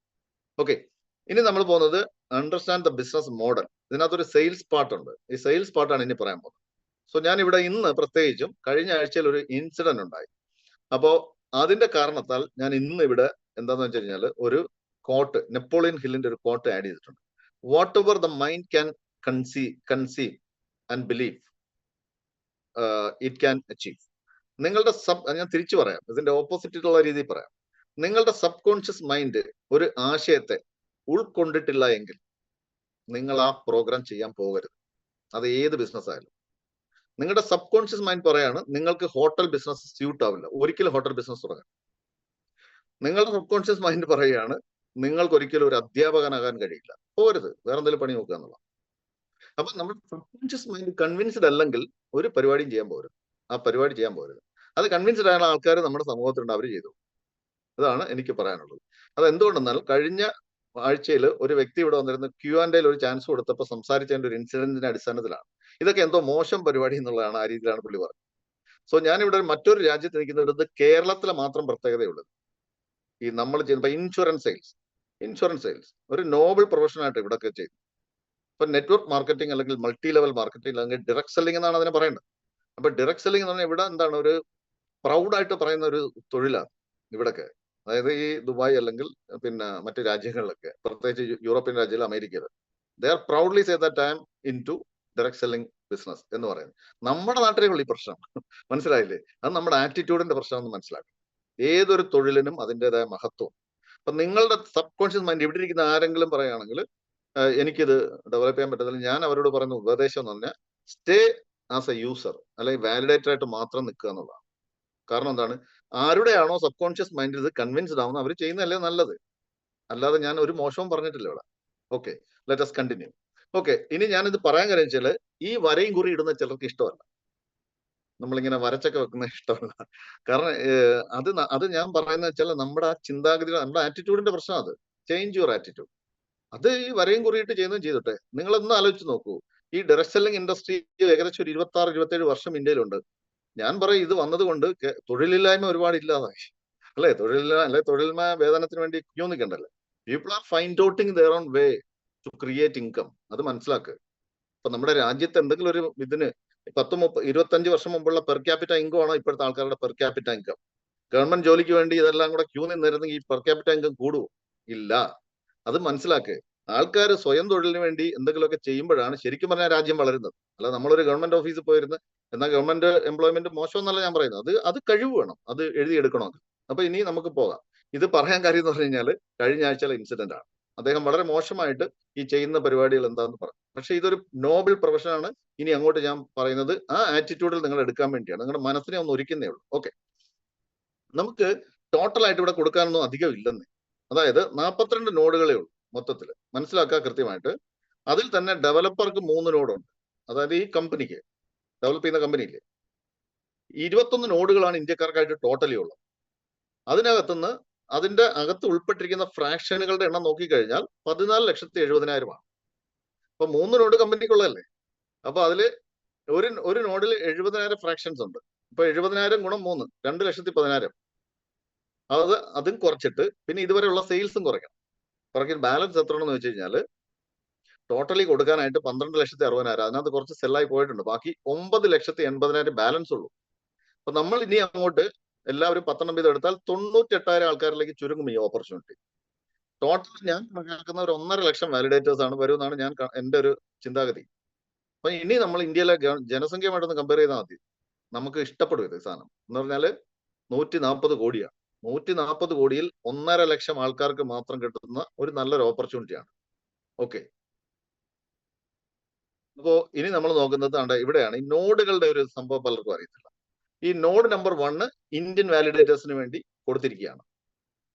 ഓക്കെ, ഇനി നമ്മൾ പോകുന്നത് അണ്ടർസ്റ്റാൻഡ് ദ ബിസിനസ് മോഡൽ. ഇതിനകത്തൊരു സെയിൽസ് പാർട്ട് ഉണ്ട്. ഈ സെയിൽസ് പാർട്ടാണ് ഇനി പറയാൻ പോകുന്നത്. സോ ഞാൻ ഇവിടെ ഇന്ന് പ്രത്യേകിച്ചും കഴിഞ്ഞ ആഴ്ചയിൽ ഒരു ഇൻസിഡന്റ് ഉണ്ടായി. അപ്പോ അതിന്റെ കാരണത്താൽ ഞാൻ ഇന്ന് ഇവിടെ എന്താന്ന് വെച്ച് കഴിഞ്ഞാൽ ഒരു കോട്ട്, നെപ്പോളിയൻ ഹില്ലിന്റെ ഒരു കോട്ട് ആഡ് ചെയ്തിട്ടുണ്ട്. What ever the mind can conceive and believe it can achieve. നിങ്ങളുടെ ഞാൻ തിരിച്ചു പറയാം, ഇതിന്റെ ഓപ്പോസിറ്റുള്ള രീതിയിൽ പറയാം. നിങ്ങളുടെ സബ് കോൺഷ്യസ് മൈൻഡ് ഒരു ആശയത്തെ ഉൾക്കൊണ്ടിട്ടില്ല എങ്കിൽ നിങ്ങൾ ആ പ്രോഗ്രാം ചെയ്യാൻ പോകരുത്. അത് ഏത് ബിസിനസ് ആയാലും. നിങ്ങളുടെ സബ് കോൺഷ്യസ് മൈൻഡ് പറയാണ് നിങ്ങൾക്ക് ഹോട്ടൽ ബിസിനസ് സ്യൂട്ട് ആവില്ല, ഒരിക്കലും ഹോട്ടൽ ബിസിനസ് തുടങ്ങാൻ. നിങ്ങളുടെ സബ് കോൺഷ്യസ് മൈൻഡ് പറയുകയാണ് നിങ്ങൾക്ക് ഒരിക്കലും ഒരു അധ്യാപകനാകാൻ കഴിയില്ല, പോകരുത്, വേറെ എന്തെങ്കിലും പണി നോക്കുക എന്നുള്ള. അപ്പൊ നമ്മുടെ സബ് കോൺഷ്യസ് മൈൻഡ് കൺവിൻസ്ഡ് അല്ലെങ്കിൽ ഒരു പരിപാടിയും ചെയ്യാൻ പോകരുത്, ആ പരിപാടി ചെയ്യാൻ പോകരുത്. അത് കൺവിൻസ്ഡ് ആയ ആൾക്കാർ നമ്മുടെ സമൂഹത്തിലുണ്ട്, അവർ ചെയ്തു. അതാണ് എനിക്ക് പറയാനുള്ളത്. അത് എന്തുകൊണ്ടെന്നാൽ കഴിഞ്ഞ ആഴ്ചയിൽ ഒരു വ്യക്തി ഇവിടെ വന്നിരുന്ന Q&Aയിൽ ഒരു ചാൻസ് കൊടുത്തപ്പോൾ സംസാരിച്ചതിന്റെ ഒരു ഇൻസിഡന്റിന്റെ അടിസ്ഥാനത്തിലാണ് ഇതൊക്കെ എന്തോ മോശം പരിപാടി എന്നുള്ളതാണ്, ആ രീതിയിലാണ് പുള്ളി പറഞ്ഞത്. സോ ഞാനിവിടെ മറ്റൊരു രാജ്യത്ത് നിൽക്കുന്നത് കേരളത്തിലെ മാത്രം പ്രത്യേകതയുള്ളത്. ഈ നമ്മൾ ചെയ്യുന്ന ഇൻഷുറൻസ് സെയിൽസ് ഒരു നോബൽ പ്രൊഫഷനായിട്ട് ഇവിടെയൊക്കെ ചെയ്തു. ഇപ്പൊ നെറ്റ്വർക്ക് മാർക്കറ്റിംഗ് അല്ലെങ്കിൽ മൾട്ടി ലെവൽ മാർക്കറ്റിംഗ് അല്ലെങ്കിൽ ഡയറക്ട് സെല്ലിംഗ് എന്നാണ് അതിനെ പറയേണ്ടത്. അപ്പൊ ഡയറക്ട് സെല്ലിംഗ് എന്ന് പറഞ്ഞാൽ ഇവിടെ എന്താണ്, ഒരു പ്രൗഡായിട്ട് പറയുന്ന ഒരു തൊഴിലാണ് ഇവിടൊക്കെ. അതായത് ഈ ദുബായ് അല്ലെങ്കിൽ പിന്നെ മറ്റു രാജ്യങ്ങളിലൊക്കെ, പ്രത്യേകിച്ച് യൂറോപ്യൻ രാജ്യങ്ങൾ, അമേരിക്കയിൽ, they are proudly say that I am in to direct selling business എന്ന് പറയുന്നത്. നമ്മുടെ നാട്ടിലേ ഉള്ളൂ ഈ പ്രശ്നം. മനസ്സിലായില്ലേ? അത് നമ്മുടെ ആറ്റിറ്റ്യൂഡിന്റെ പ്രശ്നമെന്ന് മനസ്സിലാക്കും. ഏതൊരു തൊഴിലിനും അതിൻ്റെതായ മഹത്വം. അപ്പൊ നിങ്ങളുടെ സബ് കോൺഷ്യസ് മൈൻഡ്, ഇവിടെ ഇരിക്കുന്ന ആരെങ്കിലും പറയുകയാണെങ്കിൽ എനിക്കിത് ഡെവലപ്പ് ചെയ്യാൻ പറ്റത്തില്ല, ഞാൻ അവരോട് പറയുന്ന ഉപദേശം എന്ന് പറഞ്ഞാൽ സ്റ്റേ ആസ് എ യൂസർ, അല്ലെങ്കിൽ വാലിഡേറ്റർ ആയിട്ട് മാത്രം നിൽക്കുക എന്നുള്ളതാണ്. കാരണം എന്താണ്, ആരുടെയാണോ സബ് കോൺഷ്യസ് മൈൻഡിൽ ഇത് കൺവിൻസ്ഡ് ആവുന്നത് അവർ ചെയ്യുന്നതല്ലേ നല്ലത്. അല്ലാതെ ഞാൻ ഒരു മോശവും പറഞ്ഞിട്ടില്ല ഇവിടെ. Okay, let us continue. Okay, ഇനി ഞാനിത് പറയാൻ കാര്യം വെച്ചാൽ ഈ വരയും കുറി ഇടുന്ന ചിലർക്ക് ഇഷ്ടമല്ല. നമ്മളിങ്ങനെ വരച്ചൊക്കെ വെക്കുന്ന ഇഷ്ടമല്ല. കാരണം അത് ഞാൻ പറയുന്നത് വെച്ചാൽ നമ്മുടെ ആ ചിന്താഗതി, നമ്മുടെ ആറ്റിറ്റ്യൂഡിന്റെ പ്രശ്നം. അത് ചേഞ്ച് യുവർ ആറ്റിറ്റ്യൂഡ്. അത് ഈ വരയും കുറിയിട്ട് ചെയ്യുന്നതും ചെയ്തോട്ടെ. നിങ്ങളൊന്ന് ആലോചിച്ച് നോക്കൂ, ഈ ഡയറക്ട് സെല്ലിംഗ് ഇൻഡസ്ട്രി ഏകദേശം ഒരു 26-27 വർഷം ഇന്ത്യയിലുണ്ട്. ഞാൻ പറയും ഇത് വന്നതുകൊണ്ട് തൊഴിലില്ലായ്മ ഒരുപാട് ഇല്ലാതായി, അല്ലെ? തൊഴിലില്ലായ്മ വേതനത്തിന് വേണ്ടി ക്യൂ നിൽക്കണ്ടല്ലേ. People are find outing their own way to create income. അത് മനസ്സിലാക്കുക. ഇപ്പൊ നമ്മുടെ രാജ്യത്ത് എന്തെങ്കിലും ഒരു ഇതിന് 25 വർഷം മുമ്പുള്ള പെർ ക്യാപിറ്റ ഇൻകം ആണോ ഇപ്പോഴത്തെ ആൾക്കാരുടെ പെർ ക്യാപിറ്റ ഇൻകം? ഗവൺമെന്റ് ജോലിക്ക് വേണ്ടി ഇതെല്ലാം കൂടെ ക്യൂ നിന്നിരുന്നെങ്കിൽ ഈ പെർ ക്യാപിറ്റ ഇൻകം കൂടുവോ? ഇല്ല. അത് മനസ്സിലാക്കുക. ആൾക്കാർ സ്വയം തൊഴിലിന് വേണ്ടി എന്തെങ്കിലുമൊക്കെ ചെയ്യുമ്പോഴാണ് ശരിക്കും പറഞ്ഞാൽ രാജ്യം വളരുന്നത്. അല്ല നമ്മളൊരു ഗവൺമെന്റ് ഓഫീസിൽ പോയിരുന്ന് എന്നാൽ ഗവൺമെന്റ് എംപ്ലോയ്മെന്റ് മോശമെന്നല്ല ഞാൻ പറയുന്നത്. അത് കഴിവ് വേണം, അത് എഴുതിയെടുക്കണമെങ്കിൽ. അപ്പൊ ഇനി നമുക്ക് പോകാം. ഇത് പറയാൻ കാര്യം എന്ന് പറഞ്ഞു കഴിഞ്ഞാൽ കഴിഞ്ഞ ആഴ്ചയിലെ ഇൻസിഡന്റ് ആണ്. അദ്ദേഹം വളരെ മോശമായിട്ട് ഈ ചെയ്യുന്ന പരിപാടികൾ എന്താന്ന് പറഞ്ഞു. പക്ഷെ ഇതൊരു നോബിൾ പ്രൊഫഷനാണ്. ഇനി അങ്ങോട്ട് ഞാൻ പറയുന്നത് ആ ആറ്റിറ്റ്യൂഡിൽ നിങ്ങൾ എടുക്കാൻ വേണ്ടിയാണ്. നിങ്ങളുടെ മനസ്സിനെ ഒന്ന് ഒരുക്കുന്നേ ഉള്ളൂ. ഓക്കെ, നമുക്ക് ടോട്ടൽ ആയിട്ട് ഇവിടെ കൊടുക്കാനൊന്നും അധികം ഇല്ലെന്ന്. അതായത് 42 നോഡുകളേ ഉള്ളൂ മൊത്തത്തിൽ. മനസ്സിലാക്കുക കൃത്യമായിട്ട്. അതിൽ തന്നെ ഡെവലപ്പർക്ക് 3 നോഡുണ്ട്. അതായത് ഈ കമ്പനിക്ക്, ഡെവലപ്പ് ചെയ്യുന്ന കമ്പനിയില്ലേ, 21 നോഡുകളാണ് ഇന്ത്യക്കാർക്കായിട്ട് ടോട്ടലി ഉള്ളത്. അതിനകത്തുനിന്ന് അതിന്റെ അകത്ത് ഉൾപ്പെട്ടിരിക്കുന്ന ഫ്രാക്ഷനുകളുടെ എണ്ണം നോക്കിക്കഴിഞ്ഞാൽ 14,70,000 അപ്പൊ 3 നോഡ് കമ്പനിക്കുള്ളതല്ലേ. അപ്പൊ അതില് ഒരു നോഡിൽ 70,000 ഫ്രാക്ഷൻസ് ഉണ്ട്. അപ്പൊ 70,000 ഗുണം 3, 2,10,000. അതും കുറച്ചിട്ട് പിന്നെ ഇതുവരെയുള്ള സെയിൽസും കുറയ്ക്കണം. ബാലൻസ് എത്രയാണെന്ന് വെച്ച് കഴിഞ്ഞാൽ ടോട്ടലി കൊടുക്കാനായിട്ട് 12,60,000. അതിനകത്ത് കുറച്ച് സെല്ലായി പോയിട്ടുണ്ട്. ബാക്കി 9,80,000 ബാലൻസ് ഉള്ളൂ. അപ്പൊ നമ്മൾ ഇനി അങ്ങോട്ട് എല്ലാവരും 10 വീതം എടുത്താൽ 98,000 ആൾക്കാരിലേക്ക് ചുരുങ്ങും ഈ ഓപ്പർച്യൂണിറ്റി. ടോട്ടൽ ഞാൻ കണക്കാക്കുന്ന ഒരു 1.5 ലക്ഷം വാലിഡേറ്റേഴ്സ് ആണ് വരുമെന്നാണ് എന്റെ ഒരു ചിന്താഗതി. അപ്പൊ ഇനി നമ്മൾ ഇന്ത്യയിലെ ജനസംഖ്യയുമായിട്ടൊന്ന് കമ്പയർ ചെയ്താൽ മതി, നമുക്ക് ഇഷ്ടപ്പെടും ഇത് സാധനം. എന്ന് പറഞ്ഞാല് 140 കോടിയാണ്. 140 കോടിയിൽ 1.5 ലക്ഷം ആൾക്കാർക്ക് മാത്രം കിട്ടുന്ന ഒരു നല്ലൊരു ഓപ്പർച്യൂണിറ്റിയാണ്. ഓക്കെ, അപ്പോ ഇനി നമ്മൾ നോക്കുന്നത് ഇവിടെയാണ്. ഈ നോഡുകളുടെ ഒരു സംഭവം പലർക്കും അറിയത്തില്ല. ഈ നോഡ് നമ്പർ 1 ഇന്ത്യൻ വാലിഡേറ്റേഴ്സിന് വേണ്ടി കൊടുത്തിരിക്കുകയാണ്.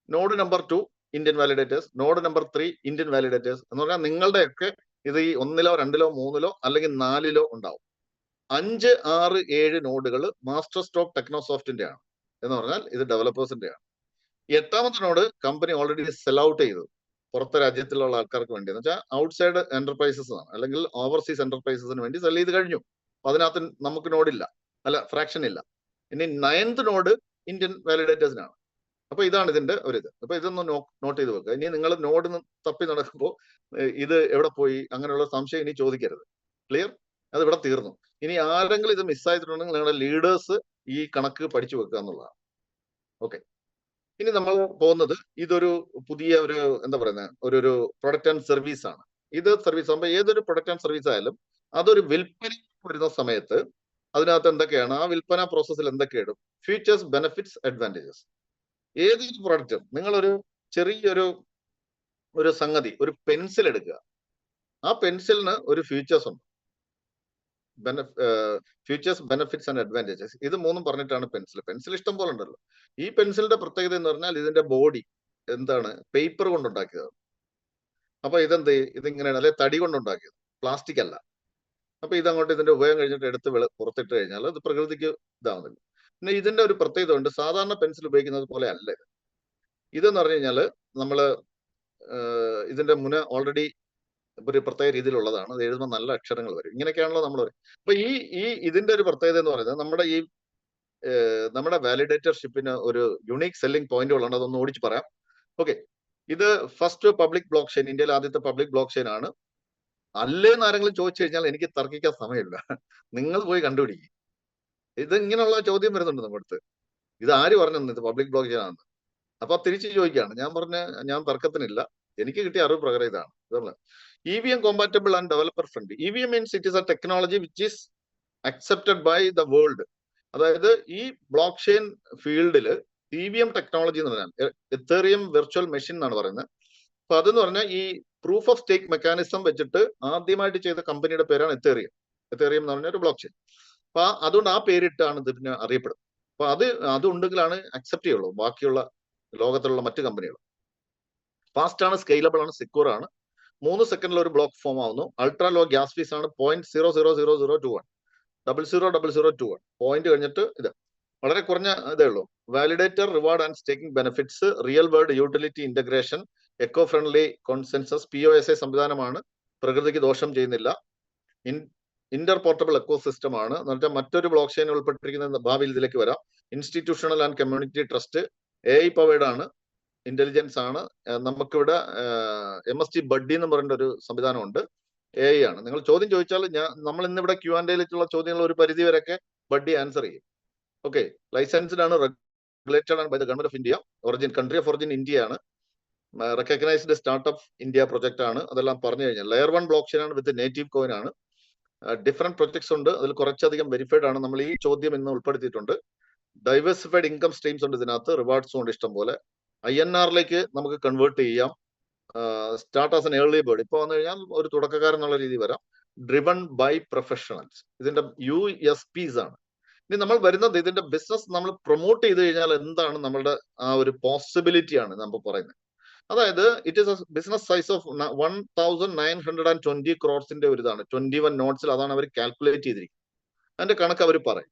Node number 2 Indian validators, node number 3 Indian validators. എന്ന് പറഞ്ഞാൽ നിങ്ങളുടെയൊക്കെ ഇത് ഈ 1-ലോ 2-ലോ 3-ലോ അല്ലെങ്കിൽ 4-ലോ ഉണ്ടാവും. 5, 6, 7 നോഡുകൾ മാസ്റ്റർ സ്ട്രോക്ക് ടെക്നോസോഫ്റ്റിന്റെ ആണ്. എന്ന് പറഞ്ഞാൽ ഇത് ഡെവലപ്പേഴ്സിന്റെ ആണ്. 8ാമത്തെ node company already sell out ചെയ്തു പുറത്തെ രാജ്യത്തിലുള്ള ആൾക്കാർക്ക് വേണ്ടി. എന്ന് വെച്ചാൽ ഔട്ട്സൈഡ് എന്റർപ്രൈസസ് ആണ്, അല്ലെങ്കിൽ ഓവർസീസ് എന്റർപ്രൈസസിന് വേണ്ടി സെൽ ചെയ്ത് കഴിഞ്ഞു. അപ്പൊ അതിനകത്ത് നമുക്ക് നോഡില്ല, അല്ല ഫ്രാക്ഷൻ ഇല്ല. ഇനി 9th നോഡ് ഇന്ത്യൻ വാലിഡേറ്റേഴ്സിനാണ്. അപ്പൊ ഇതാണ് ഇതിന്റെ ഒരിത്. അപ്പൊ ഇതൊന്ന് നോട്ട് ചെയ്ത് വെക്കുക. ഇനി നിങ്ങൾ നോഡ് തപ്പി നടക്കുമ്പോൾ ഇത് എവിടെ പോയി അങ്ങനെയുള്ള സംശയം ഇനി ചോദിക്കരുത്. ക്ലിയർ? അത് ഇവിടെ തീർന്നു. ഇനി ആരെങ്കിലും ഇത് മിസ്സായിട്ടുണ്ടെങ്കിൽ നിങ്ങളുടെ ലീഡേഴ്സ് ഈ കണക്ക് പഠിച്ചു വെക്കുക എന്നുള്ളതാണ്. ഓക്കെ, ഇനി നമ്മൾ പോകുന്നത് ഇതൊരു പുതിയ ഒരു എന്താ പറയുന്നത് ഒരു പ്രൊഡക്റ്റ് ആൻഡ് സർവീസ് ആണ്. ഇത് സർവീസ് ആകുമ്പോൾ ഏതൊരു പ്രൊഡക്റ്റ് ആൻഡ് സർവീസ് ആയാലും അതൊരു വിൽപ്പന വരുന്ന സമയത്ത് അതിനകത്ത് എന്തൊക്കെയാണ്, ആ വിൽപ്പന പ്രോസസ്സിൽ എന്തൊക്കെ ഇടും? Features, benefits, advantages. ഏതൊരു പ്രൊഡക്റ്റും നിങ്ങളൊരു ചെറിയൊരു സംഗതി, ഒരു പെൻസിൽ എടുക്കുക. ആ പെൻസിലിന് ഒരു ഫീച്ചേഴ്സ് ഉണ്ട്. Features, benefits and advantages. ഇത് 3 പറഞ്ഞിട്ടാണ് പെൻസിൽ ഇഷ്ടം പോലെ ഉണ്ടല്ലോ. ഈ പെൻസിലിന്റെ പ്രത്യേകത എന്ന് പറഞ്ഞാൽ ഇതിന്റെ ബോഡി എന്താണ്, പേപ്പർ കൊണ്ടുണ്ടാക്കിയത്. അപ്പൊ ഇതിങ്ങനെയാണ്, അല്ലെ തടി കൊണ്ടുണ്ടാക്കിയത്, പ്ലാസ്റ്റിക് അല്ല. അപ്പൊ ഇതങ്ങോട്ട് ഇതിന്റെ ഉപയോഗം കഴിഞ്ഞിട്ട് എടുത്ത് പുറത്തിട്ട് കഴിഞ്ഞാൽ അത് പ്രകൃതിക്ക് ഇതാവുന്നില്ല. പിന്നെ ഇതിന്റെ ഒരു പ്രത്യേകത ഉണ്ട്, സാധാരണ പെൻസിൽ ഉപയോഗിക്കുന്നത് പോലെ അല്ല ഇത്. ഇതെന്ന് പറഞ്ഞു കഴിഞ്ഞാൽ നമ്മള് ഇതിന്റെ മുന ഓൾറെഡി ഒരു പ്രത്യേക രീതിയിലുള്ളതാണ്. അത് എഴുതുമ്പോൾ നല്ല അക്ഷരങ്ങൾ വരും. ഇങ്ങനെയൊക്കെയാണല്ലോ നമ്മൾ. അപ്പൊ ഇതിന്റെ ഒരു പ്രത്യേകത എന്ന് പറയുന്നത് നമ്മുടെ വാലിഡേറ്റർഷിപ്പിന് ഒരു യുണീക് സെല്ലിംഗ് പോയിന്റുകളുണ്ട്. അതൊന്ന് ഓടിച്ച് പറയാം. ഓക്കെ, ഇത് ഫസ്റ്റ് പബ്ലിക് ബ്ലോക്ക് ചെയിൻ, ഇന്ത്യയിലെ ആദ്യത്തെ പബ്ലിക് ബ്ലോക്ക് ചെയിൻ ആണ്. അല്ലേന്ന് ആരെങ്കിലും ചോദിച്ചു കഴിഞ്ഞാൽ എനിക്ക് തർക്കിക്കാൻ സമയമില്ല. നിങ്ങൾ പോയി കണ്ടുപിടിക്കും. ഇത് ഇങ്ങനെയുള്ള ചോദ്യം വരുന്നുണ്ട് നമ്മുടെ അടുത്ത്. ഇത് ആര് പറഞ്ഞു ഇത് പബ്ലിക് ബ്ലോക്ക് ചെയിൻ ആണെന്ന്? അപ്പൊ തിരിച്ചു ചോദിക്കുകയാണ്. ഞാൻ പറഞ്ഞ ഞാൻ തർക്കത്തിനില്ല, എനിക്ക് കിട്ടിയ അറിവ് പ്രകാരം ഇതാണ്. EVM compatible and developer friendly. EVM means it is a technology which is accepted by the world. അതായത് ഈ ബ്ലോക്ക് ചെയിൻ ഫീൽഡിൽ EVM ടെക്നോളജി എന്ന് പറഞ്ഞാൽ എത്തേറിയം വെർച്വൽ മെഷീൻ എന്നാണ് പറയുന്നത്. അപ്പൊ അതെന്ന് പറഞ്ഞാൽ ഈ പ്രൂഫ് ഓഫ് സ്റ്റേക്ക് മെക്കാനിസം വെച്ചിട്ട് ആദ്യമായിട്ട് ചെയ്ത കമ്പനിയുടെ പേരാണ് എത്തേറിയം. എത്തേറിയം എന്ന് പറഞ്ഞ ഒരു ബ്ലോക്ക് ചെയിൻ. അപ്പൊ അതുകൊണ്ട് ആ പേരിട്ടാണ് ഇത് പിന്നെ അറിയപ്പെടുന്നത്. അപ്പൊ അതുണ്ടെങ്കിലാണ് അക്സെപ്റ്റ് ചെയ്യുള്ളൂ ബാക്കിയുള്ള ലോകത്തിലുള്ള മറ്റു കമ്പനികൾ. ഫാസ്റ്റ് ആണ്, സ്കെയിലബിൾ ആണ്, സെക്യൂർ ആണ്. 3 സെക്കൻഡിൽ ഒരു ബ്ലോക്ക് ഫോം ആവുന്നു. അൾട്രാ ലോ ഗ്യാസ് ഫീസ് ആണ് 0.000021 000021 പോയിന്റ് കഴിഞ്ഞിട്ട് ഇത് വളരെ കുറഞ്ഞ ഇതേ ഉള്ളൂ. Validator, reward and staking benefits, real world utility integration, eco friendly consensus, POSA സംവിധാനമാണ്, പ്രകൃതിക്ക് ദോഷം ചെയ്യുന്നില്ല, ഇന്റർ പോർട്ടബിൾ എക്കോ സിസ്റ്റം ആണ്. എന്നുവെച്ചാൽ മറ്റൊരു ബ്ലോക്ക് ചെയിൻ ഉൾപ്പെട്ടിരിക്കുന്ന ഭാവിയിൽ ഇതിലേക്ക് വരാം. Institutional and community trust, AI powered ആണ്, ഇന്റലിജൻസ് ആണ്. നമുക്കിവിടെ MST ബഡ്ഡി എന്ന് പറയുന്ന ഒരു സംവിധാനമുണ്ട്. AI ആണ്. നിങ്ങൾ ചോദ്യം ചോദിച്ചാൽ നമ്മൾ ഇന്നിവിടെ Q&Aയിലുള്ള ചോദ്യങ്ങൾ ഒരു പരിധി വരെയൊക്കെ ബഡ്ഡി ആൻസർ ചെയ്യും. ഓക്കെ, ലൈസൻസ്ഡ് ആണ്, റെഗുലേറ്റഡ് ആണ് by the government of India. Country of origin India ആണ്. റെക്കഗ്നൈസ്ഡ് സ്റ്റാർട്ടപ്പ് ഇന്ത്യ പ്രൊജക്ട് ആണ്. അതെല്ലാം പറഞ്ഞു കഴിഞ്ഞാൽ ലെയർ 1 ബ്ലോക്ക് ചെയിൻ ആണ് വിത്ത് നേറ്റീവ് കോയിൻ ആണ്. ഡിഫറെന്റ് പ്രൊജക്ട്സ് ഉണ്ട്, അതിൽ കുറച്ചധികം വെരിഫൈഡ് ആണ്. നമ്മൾ ഈ ചോദ്യം ഇന്ന് ഉൾപ്പെടുത്തിയിട്ടുണ്ട്. ഡൈവേഴ്സിഫൈഡ് ഇൻകം സ്ട്രീംസ് ഉണ്ട് ഇതിനകത്ത്, റിവാർഡ്സും ഉണ്ട് ഇഷ്ടം പോലെ. INR-ലേക്ക് നമുക്ക് കൺവേർട്ട് ചെയ്യാം. Start as an early bird, ഇപ്പൊ വന്നു കഴിഞ്ഞാൽ ഒരു തുടക്കക്കാരൻ എന്നുള്ള രീതി വരാം. ഡ്രിവൺ ബൈ പ്രൊഫഷണൽസ്, ഇതിന്റെ USPs ആണ്. ഇനി നമ്മൾ വരുന്നത് ഇതിന്റെ ബിസിനസ് നമ്മൾ പ്രൊമോട്ട് ചെയ്ത് കഴിഞ്ഞാൽ എന്താണ് നമ്മളുടെ ആ ഒരു പോസിബിലിറ്റി ആണ് നമ്മൾ പറയുന്നത്. അതായത് it is A business size of 1920 ക്രോർസിന്റെ ഒരു ഇതാണ്. 21 നോട്ട്സിൽ അതാണ് അവർ കാൽക്കുലേറ്റ് ചെയ്തിരിക്കുന്നത്. അതിന്റെ കണക്ക് അവർ പറയും.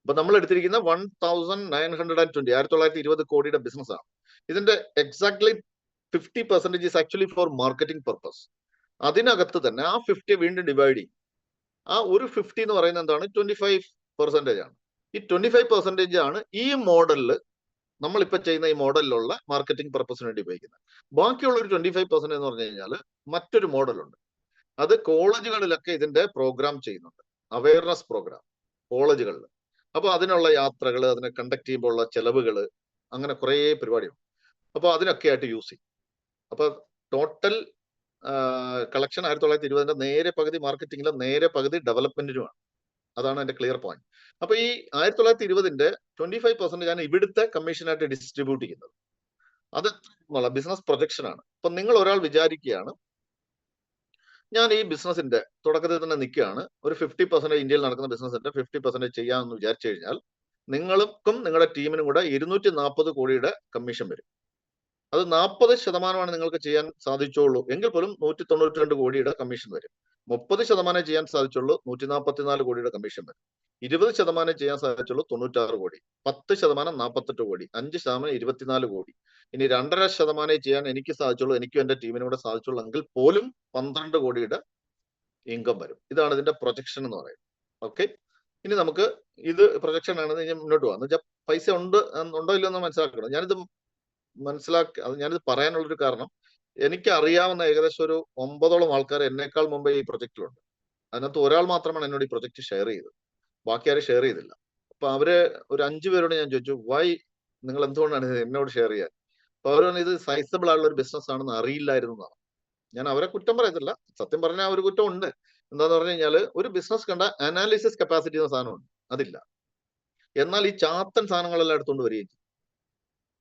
അപ്പൊ നമ്മൾ എടുത്തിരിക്കുന്ന 1920 1920 കോടിയുടെ ബിസിനസ് ആണ്. ഇതിന്റെ exactly 50% is actually four marketing purpose. അതിനകത്ത് തന്നെ ആ 50 വീണ്ടും ഡിവൈഡ് ചെയ്യും. ആ ഒരു 50 എന്ന് പറയുന്നത് എന്താണ്? 25% ആണ്. ഈ 25% ആണ് ഈ മോഡലിൽ നമ്മളിപ്പോ ചെയ്യുന്ന ഈ മോഡലിലുള്ള മാർക്കറ്റിംഗ് പർപ്പസിന് വേണ്ടി ഉപയോഗിക്കുന്നത്. ബാക്കിയുള്ള ഒരു 25% എന്ന് പറഞ്ഞു കഴിഞ്ഞാൽ മറ്റൊരു മോഡലുണ്ട്. അത് കോളേജുകളിലൊക്കെ ഇതിന്റെ പ്രോഗ്രാം ചെയ്യുന്നുണ്ട്, അവയർനെസ് പ്രോഗ്രാം കോളേജുകളിൽ. അപ്പൊ അതിനുള്ള യാത്രകൾ, അതിനെ കണ്ടക്ട് ചെയ്യുമ്പോൾ ഉള്ള ചെലവുകൾ, അങ്ങനെ കുറേ പരിപാടിയുണ്ട്. അപ്പൊ അതിനൊക്കെ ആയിട്ട് യൂസ് ചെയ്യും. അപ്പൊ ടോട്ടൽ കളക്ഷൻ 1920 നേരെ പകുതി മാർക്കറ്റിംഗിലും നേരെ പകുതി ഡെവലപ്മെന്റിനുമാണ്. അതാണ് എന്റെ ക്ലിയർ പോയിന്റ്. അപ്പൊ ഈ 1920 25% ഞാൻ ഇവിടുത്തെ കമ്മീഷനായിട്ട് ഡിസ്ട്രിബ്യൂട്ട് ചെയ്യുന്നത്. അത് ബിസിനസ് പ്രൊജക്ഷൻ ആണ്. അപ്പൊ നിങ്ങൾ ഒരാൾ വിചാരിക്കുകയാണ് ഞാൻ ഈ ബിസിനസിന്റെ തുടക്കത്തിൽ തന്നെ നിൽക്കുകയാണ്, ഒരു 50% ഇന്ത്യയിൽ നടക്കുന്ന ബിസിനസിന്റെ 50% ചെയ്യാമെന്ന് വിചാരിച്ചു കഴിഞ്ഞാൽ നിങ്ങൾക്കും നിങ്ങളുടെ ടീമിനും കൂടെ 240 കോടിയുടെ കമ്മീഷൻ വരും. അത് 40% നിങ്ങൾക്ക് ചെയ്യാൻ സാധിച്ചുള്ളൂ എങ്കിൽ പോലും 192 കോടിയുടെ കമ്മീഷൻ വരും. 30% ചെയ്യാൻ സാധിച്ചുള്ളൂ 144 കോടിയുടെ കമ്മീഷൻ വരും. 20% ചെയ്യാൻ സാധിച്ചുള്ളൂ 96 കോടി. 10% 48 കോടി. 5% 24 കോടി. ഇനി 2.5% ചെയ്യാൻ എനിക്ക് സാധിച്ചുള്ളൂ, എനിക്കും എന്റെ ടീമിനും കൂടെ സാധിച്ചുള്ളൂ എങ്കിൽ പോലും 12 കോടിയുടെ ഇൻകം വരും. ഇതാണ് ഇതിന്റെ പ്രൊജക്ഷൻ എന്ന് പറയുന്നത്. ഓക്കെ, ഇനി നമുക്ക് ഇത് പ്രൊജക്ഷൻ ആണ് മുന്നോട്ട് പോകാം. എന്ന് വെച്ചാൽ പൈസ ഉണ്ടോ ഇല്ലയോ എന്ന് മനസ്സിലാക്കണം. ഞാനിത് പറയാനുള്ളൊരു കാരണം, എനിക്ക് അറിയാവുന്ന ഏകദേശം ഒരു 9ഓളം ആൾക്കാർ എന്നേക്കാൾ മുമ്പേ ഈ പ്രൊജക്റ്റിലുണ്ട്. അതിനകത്ത് ഒരാൾ മാത്രമാണ് എന്നോട് ഈ പ്രൊജക്ട് ഷെയർ ചെയ്തത്, ബാക്കി ആരും ഷെയർ ചെയ്തില്ല. അപ്പൊ അവര് ഒരു 5 പേരോട് ഞാൻ ചോദിച്ചു, വൈ നിങ്ങൾ എന്തുകൊണ്ടാണ് ഇത് എന്നോട് ഷെയർ ചെയ്യാൻ? അപ്പൊ അവർ പറഞ്ഞു ഇത് സൈസബിൾ ആയിട്ടുള്ള ഒരു ബിസിനസ് ആണെന്ന് അറിയില്ലായിരുന്നു എന്നാണ്. ഞാൻ അവരെ കുറ്റം പറയത്തില്ല, സത്യം പറഞ്ഞാൽ ഒരു കുറ്റം ഉണ്ട്. എന്താന്ന് പറഞ്ഞു കഴിഞ്ഞാൽ ഒരു ബിസിനസ് കണ്ട അനാലിസിസ് കപ്പാസിറ്റി എന്ന സാധനമുണ്ട്, അതില്ല. എന്നാൽ ഈ ചാത്തൻ സാധനങ്ങളെല്ലാം എടുത്തുകൊണ്ട് വരികയും ചെയ്യും.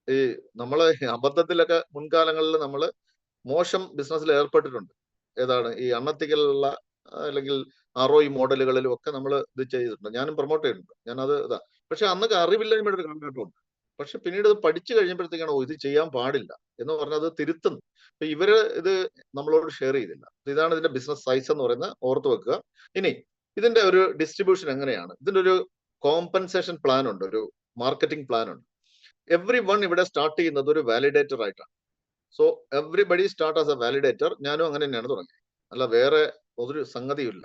ഈ നമ്മള് അബദ്ധത്തിലൊക്കെ മുൻകാലങ്ങളിൽ നമ്മൾ മോശം ബിസിനസ്സിൽ ഏർപ്പെട്ടിട്ടുണ്ട്. ഏതാണ് ഈ അണ്ണത്തിക്കലുള്ള അല്ലെങ്കിൽ ROI മോഡലുകളിലും ഒക്കെ നമ്മൾ ഇത് ചെയ്തിട്ടുണ്ട്. ഞാനും പ്രൊമോട്ട് ചെയ്തിട്ടുണ്ട്. ഞാനത് പക്ഷെ അന്നൊക്കെ അറിവില്ലായ്മയുടെ ഒരു കാലഘട്ടമുണ്ട്. പക്ഷെ പിന്നീട് ഇത് പഠിച്ചു കഴിഞ്ഞപ്പോഴത്തേക്കാണ് ഇത് ചെയ്യാൻ പാടില്ല എന്ന് പറഞ്ഞത് തിരുത്തുന്നു. അപ്പൊ ഇവര് ഇത് നമ്മളോട് ഷെയർ ചെയ്തില്ല. ഇതാണ് ഇതിന്റെ ബിസിനസ് സൈസ് എന്ന് പറയുന്നത്, ഓർത്ത് വെക്കുക. ഇനി ഇതിന്റെ ഒരു ഡിസ്ട്രിബ്യൂഷൻ എങ്ങനെയാണ്? ഇതിന്റെ ഒരു കോമ്പൻസേഷൻ പ്ലാൻ ഉണ്ട്, ഒരു മാർക്കറ്റിംഗ് പ്ലാൻ ഉണ്ട്. എവ്രി ഇവിടെ സ്റ്റാർട്ട് ചെയ്യുന്നത് ഒരു വാലിഡേറ്റർ ആയിട്ടാണ്. So everybody start as A validator. ഞാനും അങ്ങനെ തന്നെയാണ് തുടങ്ങിയത്, അല്ല വേറെ ഒരു സംഗതിയില്ല.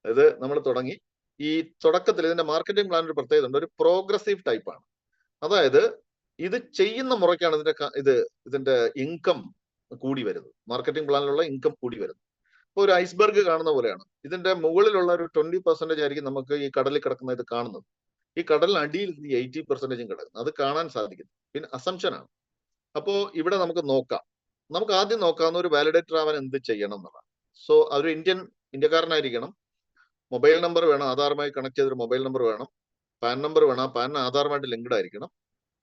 ഇത് നമ്മൾ തുടങ്ങി. ഈ തുടക്കത്തിൽ ഇതിന്റെ മാർക്കറ്റിംഗ് പ്ലാൻ ഒരു പ്രത്യേകത ഉണ്ട്, ഒരു പ്രോഗ്രസീവ് ടൈപ്പ് ആണ്. അതായത് ഇത് ചെയ്യുന്ന മുറയ്ക്കാണ് ഇതിന്റെ ഇൻകം കൂടി വരുന്നത്. മാർക്കറ്റിംഗ് പ്ലാനിലുള്ള ഇൻകം കൂടി വരുന്നത്. ഇപ്പൊ ഒരു ഐസ്ബർഗ് കാണുന്ന പോലെയാണ്. ഇതിന്റെ മുകളിലുള്ള ഒരു 20% ആയിരിക്കും നമുക്ക് ഈ കടലിൽ കിടക്കുന്ന ഇത് കാണുന്നത്. ഈ കടലിനടിയിൽ ഈ 80% കിടക്കുന്നത്. അത് കാണാൻ സാധിക്കുന്നു. പിന്നെ അസംഷൻ ആണ്. അപ്പോ ഇവിടെ നമുക്ക് നോക്കാം. നമുക്ക് ആദ്യം നോക്കാവുന്ന ഒരു വാലിഡേറ്റർ ആവാൻ എന്ത് ചെയ്യണം എന്നുള്ളതാണ്. സോ അതൊരു ഇന്ത്യക്കാരനായിരിക്കണം. മൊബൈൽ നമ്പർ വേണം, ആധാറുമായി കണക്ട് ചെയ്തൊരു മൊബൈൽ നമ്പർ വേണം, പാൻ നമ്പർ വേണം, ആ പാൻ ആധാറുമായിട്ട് ലിങ്ക്ഡ് ആയിരിക്കണം.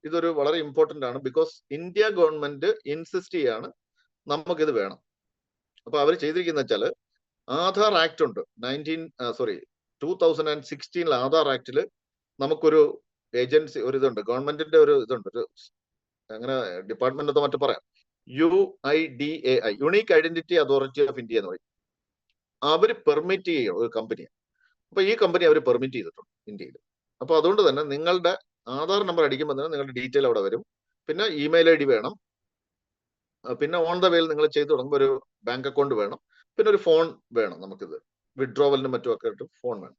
ഇതൊരു വളരെ ഇമ്പോർട്ടന്റ് ആണ്. ബിക്കോസ് ഇന്ത്യ ഗവൺമെന്റ് ഇൻസിസ്റ്റ് ചെയ്യാണ് നമുക്കിത് വേണം. അപ്പൊ അവർ ചെയ്തിരിക്കുന്ന വെച്ചാല് ആധാർ ആക്ട് ഉണ്ട് 2016 ആധാർ ആക്ടില് നമുക്കൊരു ഏജൻസി ഒരു ഇതുണ്ട്, ഗവൺമെന്റിന്റെ ഒരു ഇതുണ്ട്, ഒരു അങ്ങനെ ഡിപ്പാർട്ട്മെന്റ് എന്ന് മറ്റു പറയാം, UIDAI, unique identity authority of India എന്ന് പറയും. അവർ പെർമിറ്റ് ചെയ്യണം ഒരു കമ്പനിയെ. അപ്പൊ ഈ കമ്പനി അവർ പെർമിറ്റ് ചെയ്തിട്ടുണ്ട് ഇന്ത്യയിൽ. അപ്പൊ അതുകൊണ്ട് തന്നെ നിങ്ങളുടെ ആധാർ നമ്പർ അടിക്കുമ്പോൾ തന്നെ നിങ്ങളുടെ ഡീറ്റെയിൽ അവിടെ വരും. പിന്നെ ഇമെയിൽ ID വേണം. പിന്നെ ഓൺ ദ വേയിൽ നിങ്ങൾ ചെയ്തു തുടങ്ങുമ്പോൾ ഒരു ബാങ്ക് അക്കൗണ്ട് വേണം. പിന്നെ ഒരു ഫോൺ വേണം. നമുക്കിത് വിഡ്രോവലിനും മറ്റുമൊക്കെ ആയിട്ട് ഫോൺ വേണം.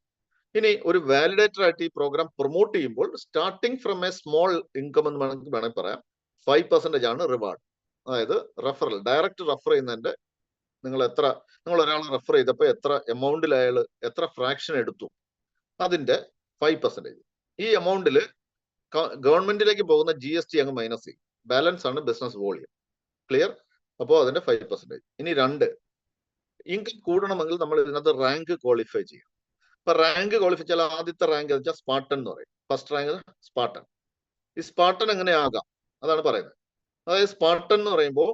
ഇനി ഒരു വാലിഡേറ്റർ ആയിട്ട് ഈ പ്രോഗ്രാം പ്രൊമോട്ട് ചെയ്യുമ്പോൾ starting from A small income എന്ന് വേണമെങ്കിൽ പറയാം, 5% ആണ് റിവാർഡ്. അതായത് റെഫറൽ, ഡയറക്റ്റ് റെഫർ ചെയ്യുന്നതിന്റെ നിങ്ങൾ ഒരാളെ റെഫർ ചെയ്തപ്പോൾ എത്ര എമൗണ്ടിൽ അയാൾ എത്ര ഫ്രാക്ഷൻ എടുത്തു അതിന്റെ 5%. ഈ എമൗണ്ടിൽ ഗവൺമെന്റിലേക്ക് പോകുന്ന GST അങ്ങ് മൈനസ് ചെയ്യും. ബാലൻസ് ആണ് ബിസിനസ് വോളിയം. ക്ലിയർ? അപ്പോൾ അതിന്റെ 5%. ഇനി 2, ഇൻകം കൂടണമെങ്കിൽ നമ്മൾ ഇതിനകത്ത് റാങ്ക് ക്വാളിഫൈ ചെയ്യും. ഇപ്പൊ റാങ്ക് ക്വാളിഫൈ ചെയ്താൽ ആദ്യത്തെ റാങ്ക് വെച്ചാൽ സ്പാർട്ടൻ എന്ന് പറയും. First rank Spartan. ഈ സ്പാർട്ടൻ എങ്ങനെ ആകാം അതാണ് പറയുന്നത്. അതായത് സ്പാർട്ടൻ എന്ന് പറയുമ്പോൾ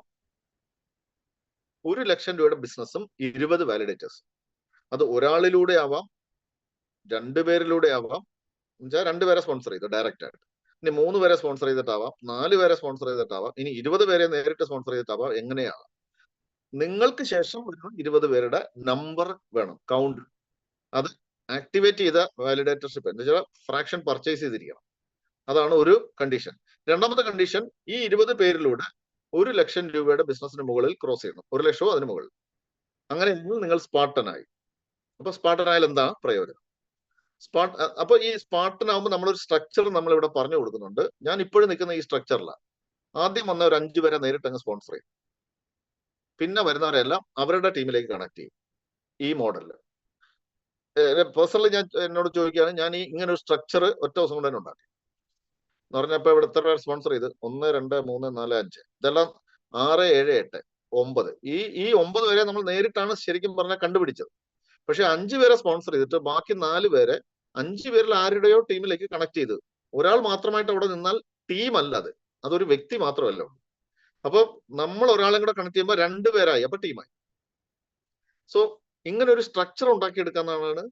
1 ലക്ഷം രൂപയുടെ ബിസിനസ്സും 20 വാലിഡേറ്റേഴ്സ്. അത് ഒരാളിലൂടെ ആവാം, 2 പേരിലൂടെ ആവാം. എന്നുവെച്ചാൽ 2 പേരെ സ്പോൺസർ ചെയ്തു ഡയറക്റ്റ് ആയിട്ട്. ഇനി 3 പേരെ സ്പോൺസർ ചെയ്തിട്ടാവാം, 4 പേരെ സ്പോൺസർ ചെയ്തിട്ടാവാം, ഇനി 20 പേരെ നേരിട്ട് സ്പോൺസർ ചെയ്തിട്ടാവാം. എങ്ങനെയാവാം? നിങ്ങൾക്ക് ശേഷം ഒരു 20 പേരുടെ നമ്പർ വേണം, കൗണ്ട്. അത് ആക്ടിവേറ്റ് ചെയ്ത വാലിഡേറ്റർഷിപ്പ് എന്ന് വെച്ചാൽ ഫ്രാക്ഷൻ പർച്ചേസ് ചെയ്തിരിക്കണം. അതാണ് ഒരു കണ്ടീഷൻ. രണ്ടാമത്തെ കണ്ടീഷൻ, ഈ 20 പേരിലൂടെ 1 ലക്ഷം രൂപയുടെ ബിസിനസിന് മുകളിൽ ക്രോസ് ചെയ്യണം. 1 ലക്ഷവും അതിന് മുകളിൽ. അങ്ങനെയെങ്കിൽ നിങ്ങൾ സ്പാർട്ടനായി. അപ്പൊ സ്പാർട്ടനായാൽ എന്താ പ്രയോജനം? അപ്പൊ ഈ സ്പാർട്ടനാകുമ്പോൾ നമ്മളൊരു സ്ട്രക്ചർ നമ്മൾ ഇവിടെ പറഞ്ഞു കൊടുക്കുന്നുണ്ട്. ഞാൻ ഇപ്പോഴും നിൽക്കുന്ന ഈ സ്ട്രക്ചറിലാണ്. ആദ്യം വന്ന ഒരു 5 പേരെ നേരിട്ട് അങ്ങ് സ്പോൺസർ ചെയ്യും. പിന്നെ വരുന്നവരെല്ലാം അവരുടെ ടീമിലേക്ക് കണക്ട് ചെയ്യും. ഈ മോഡലിൽ പേഴ്സണലി എന്നോട് ചോദിക്കുകയാണ്, ഞാൻ ഈ ഇങ്ങനെ ഒരു സ്ട്രക്ചർ ഒറ്റ ദിവസം കൊണ്ട് തന്നെ ഉണ്ടാക്കി എന്ന് പറഞ്ഞപ്പോ ഇവിടെ എത്ര പേർ സ്പോൺസർ ചെയ്ത്? 1, 2, 3, 4, 5, ഇതെല്ലാം 6, 7, 8, 9. ഈ 9 പേരെ നമ്മൾ നേരിട്ടാണ് ശരിക്കും പറഞ്ഞാൽ കണ്ടുപിടിച്ചത്. പക്ഷെ 5 പേരെ സ്പോൺസർ ചെയ്തിട്ട് ബാക്കി 4 പേരെ 5 പേരിൽ ആരുടെയോ ടീമിലേക്ക് കണക്ട് ചെയ്ത്. ഒരാൾ മാത്രമായിട്ട് അവിടെ നിന്നാൽ ടീം അല്ല, അതൊരു വ്യക്തി മാത്രമല്ല. അപ്പൊ നമ്മൾ ഒരാളെ കൂടെ കണക്ട് ചെയ്യുമ്പോൾ 2 പേരായി, അപ്പൊ ടീമായി. സോ ഇങ്ങനെ ഒരു സ്ട്രക്ചർ ഉണ്ടാക്കിയെടുക്കാന്നാണ്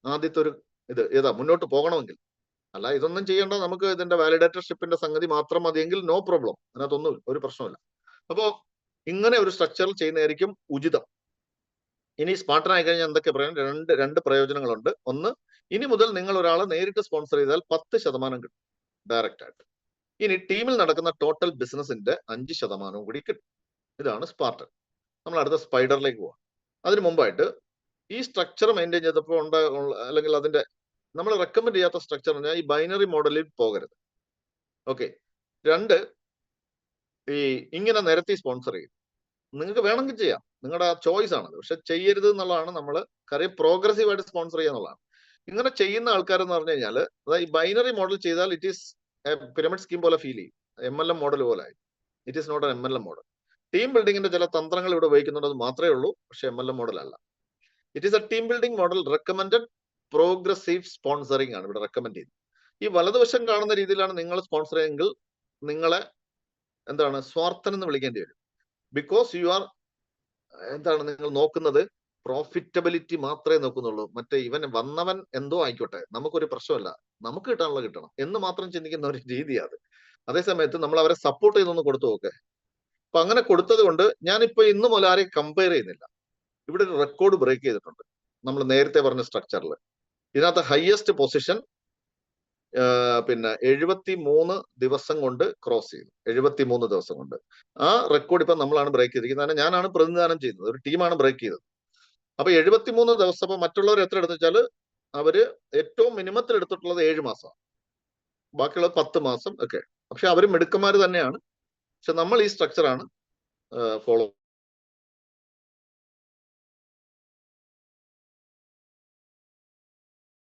ആദ്യത്തെ ഒരു ഇത്. ഏതാ മുന്നോട്ട് പോകണമെങ്കിൽ. അല്ല ഇതൊന്നും ചെയ്യേണ്ട, നമുക്ക് ഇതിന്റെ വാലിഡേറ്റർഷിപ്പിന്റെ സംഗതി മാത്രം മതിയെങ്കിൽ നോ പ്രോബ്ലം, അതിനകത്തൊന്നും ഒരു പ്രശ്നമില്ല. അപ്പോ ഇങ്ങനെ ഒരു സ്ട്രക്ചർ ചെയ്യുന്നതായിരിക്കും ഉചിതം. ഇനി സ്പാർട്ടൻ ആയി കഴിഞ്ഞാൽ എന്തൊക്കെ പറയാം? രണ്ട് പ്രയോജനങ്ങളുണ്ട്. ഒന്ന്, ഇനി മുതൽ നിങ്ങൾ ഒരാളെ നേരിട്ട് സ്പോൺസർ ചെയ്താൽ 10% കിട്ടും ഡയറക്റ്റ് ആയിട്ട്. ഇനി ടീമിൽ നടക്കുന്ന ടോട്ടൽ ബിസിനസിന്റെ 5% കൂടി കിട്ടും. ഇതാണ് സ്പാർട്ടൻ. നമ്മൾ അടുത്ത സ്പൈഡറിലേക്ക് പോവാം. അതിനു മുമ്പായിട്ട് ഈ സ്ട്രക്ചർ മെയിൻറ്റെയിൻ ചെയ്തപ്പോൾ അല്ലെങ്കിൽ അതിന്റെ നമ്മൾ റെക്കമെൻഡ് ചെയ്യാത്ത സ്ട്രക്ചർ പറഞ്ഞാൽ ഈ ബൈനറി മോഡലിൽ പോകരുത്. ഓക്കെ. 2, ഈ ഇങ്ങനെ നിരത്തി സ്പോൺസർ ചെയ്യും. നിങ്ങൾക്ക് വേണമെങ്കിൽ ചെയ്യാം, നിങ്ങളുടെ ചോയ്സ് ആണത്. പക്ഷെ ചെയ്യരുത് എന്നുള്ളതാണ് നമ്മൾ കാര്യം. പ്രോഗ്രസീവ് ആയിട്ട് സ്പോൺസർ ചെയ്യുക എന്നുള്ളതാണ്. ഇങ്ങനെ ചെയ്യുന്ന ആൾക്കാരെന്ന് പറഞ്ഞു കഴിഞ്ഞാൽ, അതായത് ഈ ബൈനറി മോഡൽ ചെയ്താൽ ഇറ്റ് ഈസ് പിരമിഡ് സ്കീം പോലെ ഫീൽ ചെയ്യും. MLM മോഡൽ പോലെ ആയി. It is not an MLM model. Team ബിൽഡിങ്ങിന്റെ ചില തന്ത്രങ്ങൾ ഇവിടെ ഉപയോഗിക്കുന്നുണ്ട്, അത് മാത്രമേ ഉള്ളൂ. പക്ഷെ MLM മോഡൽ അല്ല. It is A team building model recommended progressive sponsoring ആണ് ഇവിടെ റെക്കമെൻഡ് ചെയ്യുന്നത്. ഈ വലതുവശം കാണുന്ന രീതിയിലാണ് നിങ്ങൾ സ്പോൺസർ ചെയ്യുമെങ്കിൽ നിങ്ങളെ എന്താണ് സ്വാർത്ഥൻ എന്ന് വിളിക്കേണ്ടി വരും. ബിക്കോസ് യു ആർ നിങ്ങൾ നോക്കുന്നത് പ്രോഫിറ്റബിലിറ്റി മാത്രമേ നോക്കുന്നുള്ളൂ. മറ്റേ ഇവൻ വന്നവൻ എന്തോ ആയിക്കോട്ടെ, നമുക്കൊരു പ്രശ്നമല്ല, നമുക്ക് കിട്ടാനുള്ള കിട്ടണം എന്ന് മാത്രം ചിന്തിക്കുന്ന ഒരു രീതിയാണ്. അതേസമയത്ത് നമ്മൾ അവരെ സപ്പോർട്ട് ചെയ്തൊന്ന് കൊടുത്തു നോക്കെ. അപ്പൊ അങ്ങനെ കൊടുത്തത് കൊണ്ട് ഞാനിപ്പോ ഇന്ന് മുതൽ ആരെയും കമ്പയർ ചെയ്യുന്നില്ല. ഇവിടെ ഒരു റെക്കോർഡ് ബ്രേക്ക് ചെയ്തിട്ടുണ്ട് നമ്മൾ നേരത്തെ പറഞ്ഞ സ്ട്രക്ചറിൽ. ഇതിനകത്ത് ഹയസ്റ്റ് പൊസിഷൻ പിന്നെ 73 ദിവസം കൊണ്ട് ക്രോസ് ചെയ്തു. 73 ദിവസം കൊണ്ട്. ആ റെക്കോർഡ് ഇപ്പൊ നമ്മളാണ് ബ്രേക്ക് ചെയ്തിരിക്കുന്നത്. ഞാനാണ് പ്രതിനിധാനം ചെയ്യുന്നത്, ഒരു ടീമാണ് ബ്രേക്ക് ചെയ്തത്. അപ്പൊ 73 ദിവസം. അപ്പൊ മറ്റുള്ളവർ എത്ര എടുത്തു വെച്ചാൽ അവര് ഏറ്റവും മിനിമത്തിൽ എടുത്തിട്ടുള്ളത് 7 മാസമാണ്, ബാക്കിയുള്ളത് 10 മാസം ഒക്കെ. പക്ഷെ അവര് മിടുക്കന്മാർ തന്നെയാണ്. പക്ഷെ നമ്മൾ ഈ സ്ട്രക്ചറാണ് ഫോളോ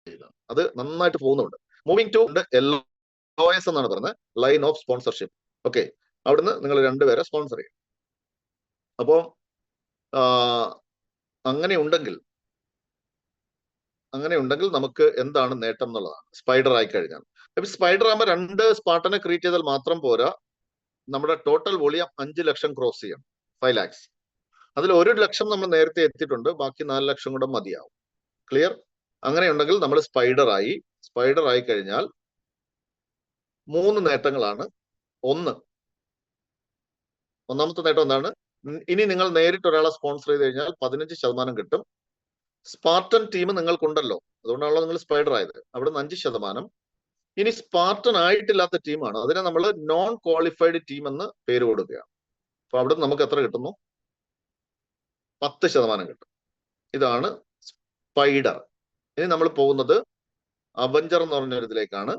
ചെയ്യുന്നത്. അത് നന്നായിട്ട് പോകുന്നുണ്ട്. മൂവിങ് ടു LOS എന്നാണ് പറയുന്നത്, ലൈൻ ഓഫ് സ്പോൺസർഷിപ്പ്. ഓക്കെ, അവിടുന്ന് നിങ്ങൾ 2 പേരെ സ്പോൺസർ ചെയ്യും. അപ്പോ അങ്ങനെ ഉണ്ടെങ്കിൽ നമുക്ക് എന്താണ് നേട്ടം എന്നുള്ളതാണ് സ്പൈഡർ ആയി കഴിഞ്ഞാൽ. അപ്പൊ സ്പൈഡർ ആകുമ്പോൾ 2 സ്പാർട്ടനെ ക്രിയേറ്റ് ചെയ്താൽ മാത്രം പോരാ, നമ്മുടെ ടോട്ടൽ വോളിയം 5 ലക്ഷം ക്രോസ് ചെയ്യണം, 5 lakhs. അതിൽ 1 ലക്ഷം നമ്മൾ നേരത്തെ എത്തിയിട്ടുണ്ട്, ബാക്കി 4 ലക്ഷം കൂടെ മതിയാവും. ക്ലിയർ? അങ്ങനെയുണ്ടെങ്കിൽ നമ്മൾ സ്പൈഡർ ആയി കഴിഞ്ഞാൽ 3 നേട്ടങ്ങളാണ്. ഒന്നാമത്തെ നേട്ടം എന്താണ്? ഇനി നിങ്ങൾ നേരിട്ട് ഒരാളെ സ്പോൺസർ ചെയ്ത് കഴിഞ്ഞാൽ 15% കിട്ടും. സ്പാർട്ടൻ ടീം നിങ്ങൾക്കുണ്ടല്ലോ, അതുകൊണ്ടാണല്ലോ നിങ്ങൾ സ്പൈഡർ ആയത്. അവിടെ നിന്ന് 5%. ഇനി സ്പാർട്ടൻ ആയിട്ടില്ലാത്ത ടീമാണ്, അതിനെ നമ്മൾ നോൺ ക്വാളിഫൈഡ് ടീം എന്ന് പേര് കൊടുക്കുകയാണ്. അപ്പൊ അവിടെ നമുക്ക് എത്ര കിട്ടുന്നു? 10% കിട്ടും. ഇതാണ് സ്പൈഡർ. ഇനി നമ്മൾ പോകുന്നത് അവഞ്ചർ എന്ന് പറഞ്ഞ ഇതിലേക്കാണ്.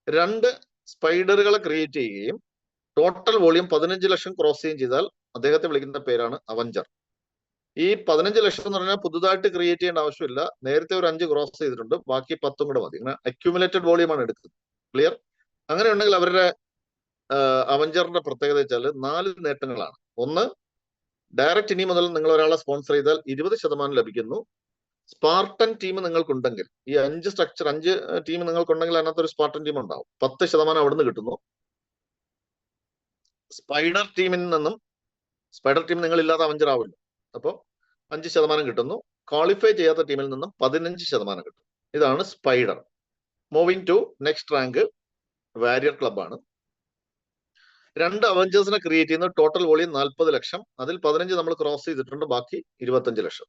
2 സ്പൈഡറുകളെ ക്രിയേറ്റ് ചെയ്യുകയും ടോട്ടൽ വോളിയം 15 ലക്ഷം ക്രോസ് ചെയ്യുകയും ചെയ്താൽ അദ്ദേഹത്തെ വിളിക്കുന്ന പേരാണ് അവഞ്ചർ. ഈ 15 ലക്ഷം എന്ന് പറഞ്ഞാൽ പുതുതായിട്ട് ക്രിയേറ്റ് ചെയ്യേണ്ട ആവശ്യമില്ല, നേരത്തെ ഒരു 5 ക്രോസ് ചെയ്തിട്ടുണ്ട്, ബാക്കി 10 കൂടെ മതി. ഇങ്ങനെ അക്യുമുലേറ്റഡ് വോളിയമാണ് എടുക്കുന്നത്. ക്ലിയർ? അങ്ങനെ ഉണ്ടെങ്കിൽ അവരുടെ അവഞ്ചറിന്റെ പ്രത്യേകത വെച്ചാൽ 4 നേട്ടങ്ങളാണ്. ഒന്ന്, ഡയറക്റ്റ് ഇനി മുതൽ നിങ്ങൾ ഒരാളെ സ്പോൺസർ ചെയ്താൽ 20% ലഭിക്കുന്നു. സ്പാർട്ടൻ ടീം നിങ്ങൾക്കുണ്ടെങ്കിൽ, ഈ 5 ടീം നിങ്ങൾക്കുണ്ടെങ്കിൽ അതിനകത്ത് ഒരു സ്പാർട്ടൻ ടീം ഉണ്ടാവും, 10% അവിടുന്ന് കിട്ടുന്നു. സ്പൈഡർ ടീം നിങ്ങൾ ഇല്ലാതെ അവഞ്ചർ ആവില്ല, അപ്പോൾ 5% കിട്ടുന്നു. ക്വാളിഫൈ ചെയ്യാത്ത ടീമിൽ നിന്നും 15% കിട്ടും. ഇതാണ് spider. Moving to next rank warrior ക്ലബാണ്. 2 അവഞ്ചേഴ്സിനെ ക്രിയേറ്റ് ചെയ്യുന്ന ടോട്ടൽ വോളിയം 40 ലക്ഷം. അതിൽ 15 നമ്മൾ ക്രോസ് ചെയ്തിട്ടുണ്ട്, ബാക്കി 25 ലക്ഷം.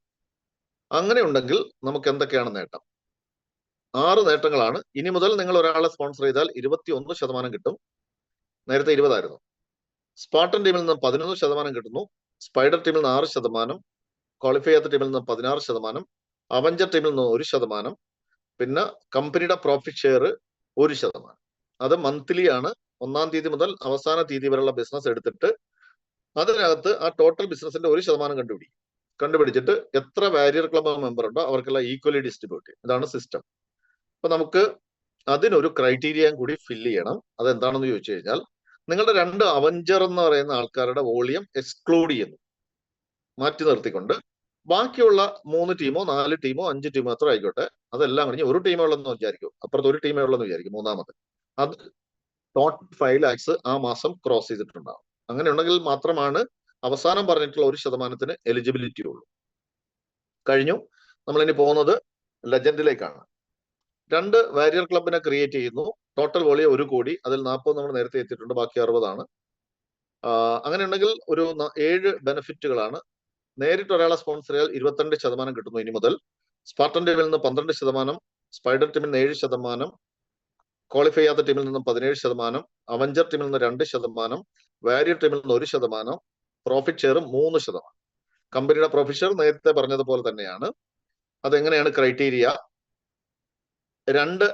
അങ്ങനെ ഉണ്ടെങ്കിൽ നമുക്ക് എന്തൊക്കെയാണ് നേട്ടം? 6 നേട്ടങ്ങളാണ്. ഇനി മുതൽ നിങ്ങൾ ഒരാളെ സ്പോൺസർ ചെയ്താൽ 21% കിട്ടും, നേരത്തെ 20 ആയിരുന്നു. സ്പാർട്ടൻ ടീമിൽ നിന്ന് 11% കിട്ടുന്നു. സ്പൈഡർ ടീമിൽ നിന്ന് 6%, ക്വാളിഫൈ ചെയ്യാത്ത ടീമിൽ നിന്ന് 16%, അവഞ്ചർ ടീമിൽ നിന്ന് 1%, പിന്നെ കമ്പനിയുടെ പ്രോഫിറ്റ് ഷെയർ 1%. അത് മന്ത്ലി ആണ്. 1-ാം തീയതി മുതൽ അവസാന തീയതി വരെയുള്ള ബിസിനസ് എടുത്തിട്ട് അതിനകത്ത് ആ ടോട്ടൽ ബിസിനസിന്റെ 1% കണ്ടുപിടിച്ചിട്ട് എത്ര വാരിയർ ക്ലബ് മെമ്പർ ഉണ്ടോ അവർക്കെല്ലാം ഈക്വലി ഡിസ്ട്രിബ്യൂട്ട് ചെയ്യും. ഇതാണ് സിസ്റ്റം. അപ്പൊ നമുക്ക് അതിനൊരു ക്രൈറ്റീരിയയും കൂടി ഫില്ല് ചെയ്യണം. അതെന്താണെന്ന് ചോദിച്ചു കഴിഞ്ഞാൽ, നിങ്ങളുടെ 2 അവഞ്ചർ എന്ന് പറയുന്ന ആൾക്കാരുടെ വോളിയം എക്സ്ക്ലൂഡ് ചെയ്യുന്നു, മാറ്റി നിർത്തിക്കൊണ്ട് ബാക്കിയുള്ള 3 ടീമോ 4 ടീമോ 5 ടീമോ എത്ര ആയിക്കോട്ടെ, അതെല്ലാം കഴിഞ്ഞ് ഒരു ടീമേ ഉള്ളെന്ന് വിചാരിക്കും, അപ്പുറത്ത് ഒരു ടീമേ ഉള്ളെന്ന് വിചാരിക്കും, മൂന്നാമത് അത് ടോട്ടൽ 5 lakhs ആ മാസം ക്രോസ് ചെയ്തിട്ടുണ്ടാവും. അങ്ങനെ ഉണ്ടെങ്കിൽ മാത്രമാണ് അവസാനം പറഞ്ഞിട്ടുള്ള 1% എലിജിബിലിറ്റി ഉള്ളൂ. കഴിഞ്ഞു. നമ്മളിനി പോകുന്നത് ലെജൻഡിലേക്കാണ്. 2 വാരിയർ ക്ലബിനെ ക്രിയേറ്റ് ചെയ്യുന്നു. ടോട്ടൽ വോളിയം 1 കോടി. അതിൽ 40 നമ്മൾ നേരത്തെ എത്തിയിട്ടുണ്ട്, ബാക്കി 60 ആണ്. അങ്ങനെ ഉണ്ടെങ്കിൽ ഒരു 7 ബെനിഫിറ്റുകളാണ്. നേരിട്ട് ഒരാളെ സ്പോൺസർ ചെയ്താൽ 22% കിട്ടുന്നു ഇനി മുതൽ. സ്പാർട്ടൻ ടീമിൽ നിന്ന് 12%, സ്പൈഡർ ടീമിൽ നിന്ന് 7%, ക്വാളിഫൈ ചെയ്യാത്ത ടീമിൽ നിന്നും 17%, അവഞ്ചർ ടീമിൽ നിന്ന് 2%, വാരിയർ ടീമിൽ നിന്ന് 1%, പ്രോഫിറ്റ് ഷെയർ 3%. കമ്പനിയുടെ പ്രോഫിറ്റ് ഷെയർ നേരത്തെ പറഞ്ഞതുപോലെ തന്നെയാണ്. അതെങ്ങനെയാണ് ക്രൈറ്റീരിയ? 2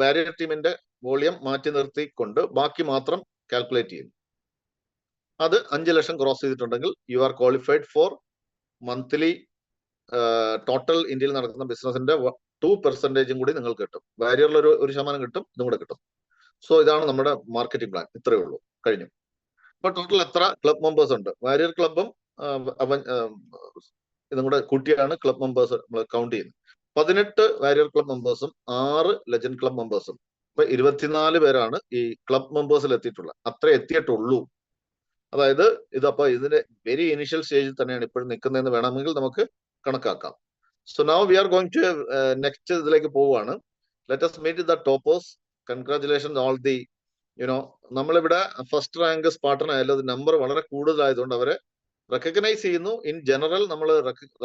വാരിയർ ടീമിന്റെ വോളിയം മാറ്റി നിർത്തിക്കൊണ്ട് ബാക്കി മാത്രം കാൽക്കുലേറ്റ് ചെയ്യുന്നു. അത് 5 ലക്ഷം ക്രോസ് ചെയ്തിട്ടുണ്ടെങ്കിൽ you are qualified four monthly total ഇന്ത്യയിൽ നടക്കുന്ന ബിസിനസിന്റെ 2% കൂടി നിങ്ങൾക്ക് കിട്ടും. വാരിയറിൽ ഒരു 1% കിട്ടും, ഇതും കൂടെ കിട്ടും. സോ ഇതാണ് നമ്മുടെ മാർക്കറ്റിംഗ് പ്ലാൻ. ഇത്രയേ ഉള്ളൂ, കഴിഞ്ഞു. അപ്പൊ ടോട്ടൽ എത്ര ക്ലബ് മെമ്പേഴ്സ് ഉണ്ട്? വാരിയർ ക്ലബും ഇതും കൂടെ കൂട്ടിയാണ് ക്ലബ് മെമ്പേഴ്സ് നമ്മൾ കൗണ്ട് ചെയ്യുന്നത്. 18 വാരിയർ ക്ലബ് മെമ്പേഴ്സും 6 ലെജൻഡ് ക്ലബ് മെമ്പേഴ്സും. ഇപ്പൊ 24 പേരാണ് ഈ ക്ലബ് മെമ്പേഴ്സിൽ എത്തിയിട്ടുള്ളത്. അത്ര എത്തിയിട്ടുള്ളൂ. അതായത് ഇതപ്പോ ഇതിന്റെ വെരി ഇനിഷ്യൽ സ്റ്റേജിൽ തന്നെയാണ് ഇപ്പോഴും നിൽക്കുന്നതെന്ന് വേണമെങ്കിൽ നമുക്ക് കണക്കാക്കാം. So now we are going to next ഇതിലേക്ക് പോവുകയാണ്. Let us meet the toppers. Congratulation all the നമ്മളിവിടെ ഫസ്റ്റ് റാങ്ക് സ്പാർട്ടൻ ആയാലും അത് നമ്പർ വളരെ കൂടുതലായതുകൊണ്ട് അവരെ റെക്കഗ്നൈസ് ചെയ്യുന്നു. ഇൻ ജനറൽ നമ്മൾ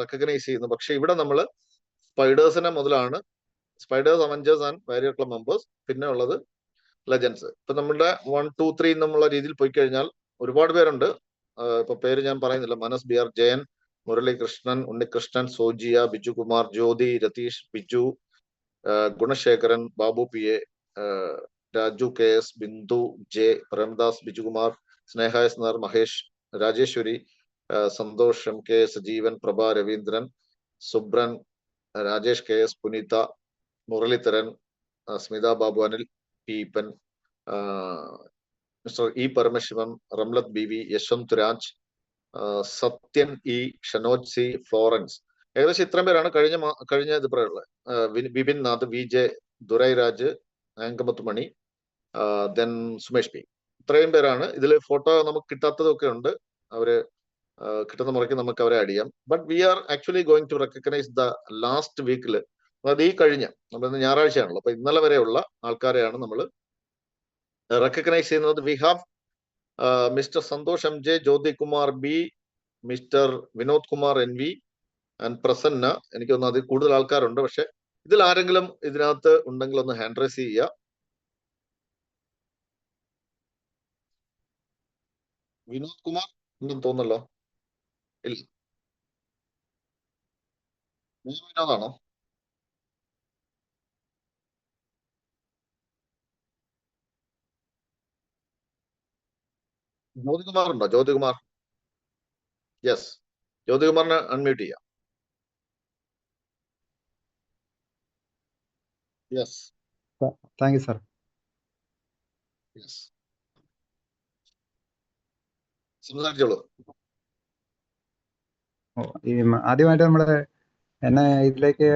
റെക്കഗ്നൈസ് ചെയ്യുന്നു. പക്ഷെ ഇവിടെ നമ്മൾ സ്പൈഡേഴ്സിനെ മുതലാണ്, spiders, avengers and warrior club members, പിന്നെ ഉള്ളത് ലെജൻസ്. ഇപ്പൊ നമ്മുടെ 1, 2, 3 എന്നുള്ള രീതിയിൽ പോയി കഴിഞ്ഞാൽ ഒരുപാട് പേരുണ്ട്. ഇപ്പൊ പേര് ഞാൻ പറയുന്നില്ല. മനസ് BR Jayan, Muralikrishnan, Unnikrishnan, Sojiya, Bijukumar, Jyothi, Ratheesh, Biju, Gunasekharan, Babu PA, Raju KS, Bindu J, Premdas, Bijukumar, Sneha SNR, Mahesh, Rajeswari, Santhosh MK, Sajeevan, Prabha, Raveendran, Subran, Rajesh KS, Puneetha, Muraleedharan, Smitha Babu, Anil, Piepan, Mr. E. Parameshivam, Ramlat BV, Yashwant Raj, Sathyan E, Shanoj C, Florence. ഏകദേശം ഇത്രയും പേരാണ് കഴിഞ്ഞ ഇത് പറയുള്ളത്. വിപിൻ നാഥ്, വി ജെ, ദുരൈ രാജ്, ആങ്കമത്ത് മണി, ദെൻ സുമേഷ് പി. ഇത്രയും പേരാണ്. ഇതിൽ ഫോട്ടോ നമുക്ക് കിട്ടാത്തതൊക്കെ ഉണ്ട്. അവര് കിട്ടുന്ന മുറയ്ക്ക് നമുക്ക് അവരെ ആഡ് ചെയ്യാം. But we are actually going to recognise the last വീക്കിൽ, അതായത് ഈ കഴിഞ്ഞ നമ്മൾ ഞായറാഴ്ചയാണല്ലോ, അപ്പൊ ഇന്നലെ വരെയുള്ള ആൾക്കാരെയാണ് നമ്മൾ റെക്കഗ്നൈസ് ചെയ്യുന്നത്. We have mister Santosh M J, Jyoti Kumar B, mister Vinod Kumar N V and Prasanna. എനിക്ക് തോന്നുന്നു അതിൽ കൂടുതൽ ആൾക്കാരുണ്ട്. പക്ഷെ ഇതിൽ ആരെങ്കിലും ഇതിനകത്ത് ഉണ്ടെങ്കിൽ ഒന്ന് ഹാൻഡ് റൈസ് ചെയ്യുക. വിനോദ് കുമാർ ഉണ്ടെന്ന് തോന്നല്ലോ. ഇല്ല, വിനോദാണോ? ജ്യോതികുമാർ ഉണ്ടോ? ജ്യോതികുമാർ, യെസ്, ജ്യോതികുമാറിനെ അൺമ്യൂട്ട് ചെയ്യാം. Yes, thank you sir. Yes, സംസാരിച്ചോളൂ. ഈ ആദ്യമായിട്ട് എന്നെ ഇതിലേക്ക്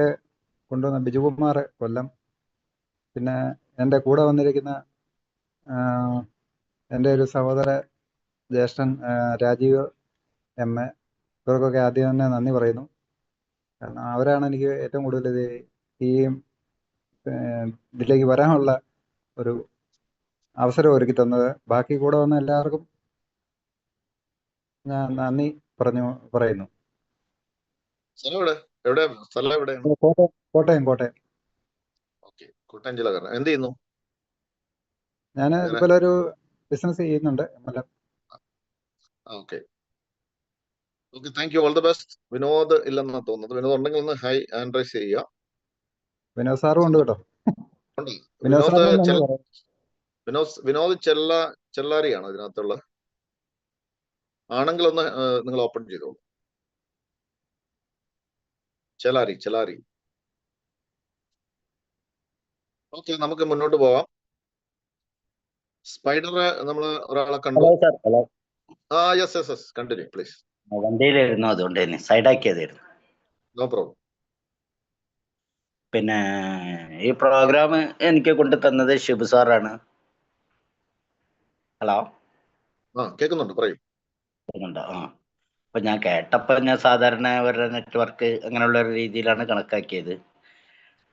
കൊണ്ടുവന്ന ബിജുകുമാർ കൊല്ലം, പിന്നെ എൻ്റെ കൂടെ വന്നിരിക്കുന്ന എൻ്റെ ഒരു സഹോദര ജ്യേഷ്ഠൻ രാജീവ് എം എ, ഇവർക്കൊക്കെ ആദ്യം തന്നെ നന്ദി പറയുന്നു. കാരണം അവരാണ് എനിക്ക് ഏറ്റവും കൂടുതൽ ഈ ഇതിലേക്ക് വരാനുള്ള ഒരു അവസരം ഒരുക്കി തന്നത്. ബാക്കി കൂടെ വന്ന എല്ലാവർക്കും ഞാൻ നന്ദി പറയുന്നു. കോട്ടയം. ഓക്കെ, കോട്ടയം ജില്ല. എന്ത് ചെയ്യുന്നു? ഞാൻ ഇതുപോലെ ഒരു ബിസിനസ് ചെയ്യുന്നുണ്ട്. Okay, thank you, all the best. Vinod ഇല്ലെന്നാണ് തോന്നുന്നത്. വിനോദ് ഉണ്ടെങ്കിൽ ഒന്ന് ഹൈ ഹാൻഡ് റൈസ് ചെയ്യുക. വിനോദ് സാറും ഉണ്ട് കേട്ടോ. വിനോദ് ചെല്ലാരിയാണോ ഇതിനകത്തുള്ള? ആണെങ്കിൽ ഒന്ന് നിങ്ങൾ ഓപ്പൺ ചെയ്തോളൂ. ചെലാരി. ഓക്കെ, നമുക്ക് മുന്നോട്ട് പോവാം. സ്പൈഡർ നമ്മൾ ഒരാളെ കണ്ടു. Yes, continue please. വണ്ടിയിലായിരുന്നു, അതുകൊണ്ട് തന്നെ സൈഡാക്കിയതായിരുന്നു. No problem. പിന്നെ ഈ പ്രോഗ്രാം എനിക്ക് കൊണ്ടു തന്നത് ഷിബു സാറാണ്. ഹലോ, കേൾക്കുന്നുണ്ട്, പറയൂ. കേൾക്കുന്നുണ്ടോ? അപ്പൊ ഞാൻ കേട്ടപ്പോൾ ഞാൻ സാധാരണ അവരുടെ നെറ്റ്വർക്ക് അങ്ങനെയുള്ള ഒരു രീതിയിലാണ് കണക്കാക്കിയത്.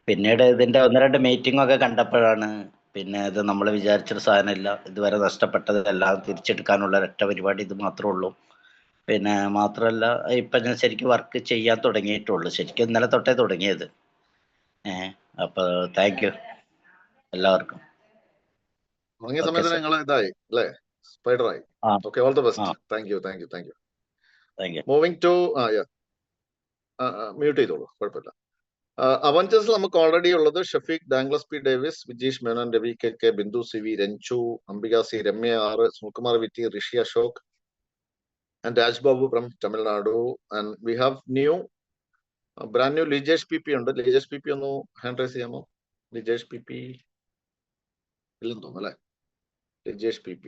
പിന്നീട് ഇതിന്റെ 1-2 മീറ്റിംഗ് ഒക്കെ കണ്ടപ്പോഴാണ് പിന്നെ ഇത് നമ്മൾ വിചാരിച്ചൊരു സാധനമില്ല, ഇതുവരെ നഷ്ടപ്പെട്ടതെല്ലാം തിരിച്ചെടുക്കാനുള്ള ഒരൊറ്റ പരിപാടി ഇത് മാത്രമേ ഉള്ളൂ. പിന്നെ മാത്രമല്ല, ഇപ്പൊ ഞാൻ ശരിക്കും വർക്ക് ചെയ്യാൻ തുടങ്ങിയിട്ടുള്ളൂ. ശരിക്കും ഇന്നലെ തൊട്ടേ തുടങ്ങിയത്. അപ്പൊ താങ്ക് യു എല്ലാവർക്കും. തുടങ്ങിയ സമയത്ത് നിങ്ങൾ ഇതായി അല്ലേ, സ്പൈഡറായി. Okay, all the best. Thank you. Moving to mute ചെയ്തോളൂ, കുഴപ്പമില്ല. അവഞ്ചേഴ്സ് നമുക്ക് ഓൾറെഡി ഉള്ളത് Shafeeq, Douglas P Davis, Vijeesh Menon, Ravi K, Bindu CV, Ranju, Ambika C, Ramya R, Sukumar VT, Rishi Ashok and Raj Babu from Tamil Nadu. And we have brand new Lijesh PP ഉണ്ട്. Lijesh PP ഒന്ന് ഹാൻഡ് റൈസ് ചെയ്യാമോ? Lijesh PP ഇല്ലെന്ന് തോന്നുന്നു അല്ലേ? Lijesh PP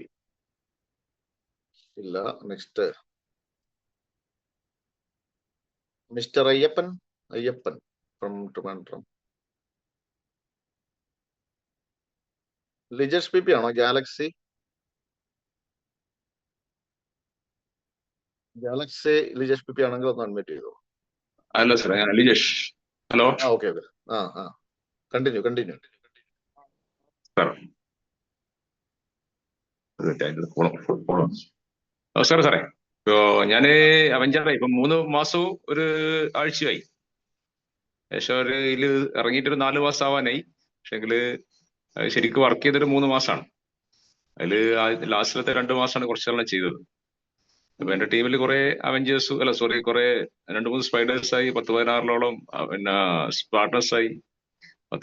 ഇല്ല. Next mister Ayyappan from Trivandrum. Lijesh PP ആണോ? ഗാലക്സി Lijesh PP ആണെങ്കിൽ ഒന്ന് അൺമ്യൂട്ട് ചെയ്തോ. അല്ല സാർ, ഞാൻ ലിജേഷ്. ഹലോ. ഓക്കെ. കണ്ടിന്യൂ നമസ്കാരം സാറേ. ഇപ്പോ ഞാന് അവഞ്ചറായി ഇപ്പൊ 3 മാസവും 1 ആഴ്ചയായി. ഏകദേശം ഇതിൽ ഇറങ്ങിയിട്ടൊരു 4 മാസം ആവാനായി. പക്ഷെങ്കില് ശരിക്കും വർക്ക് ചെയ്തൊരു 3 മാസമാണ്. അതില് ലാസ്റ്റിലത്തെ 2 മാസമാണ് കുറച്ചെല്ലാം ചെയ്തത്. അപ്പൊ എന്റെ ടീമിൽ കുറെ അവഞ്ചേഴ്സ് കുറെ 2-3 സ്പൈഡേഴ്സായി, 10-16ഓളം പിന്നെ പാർട്ട്നേഴ്സായി,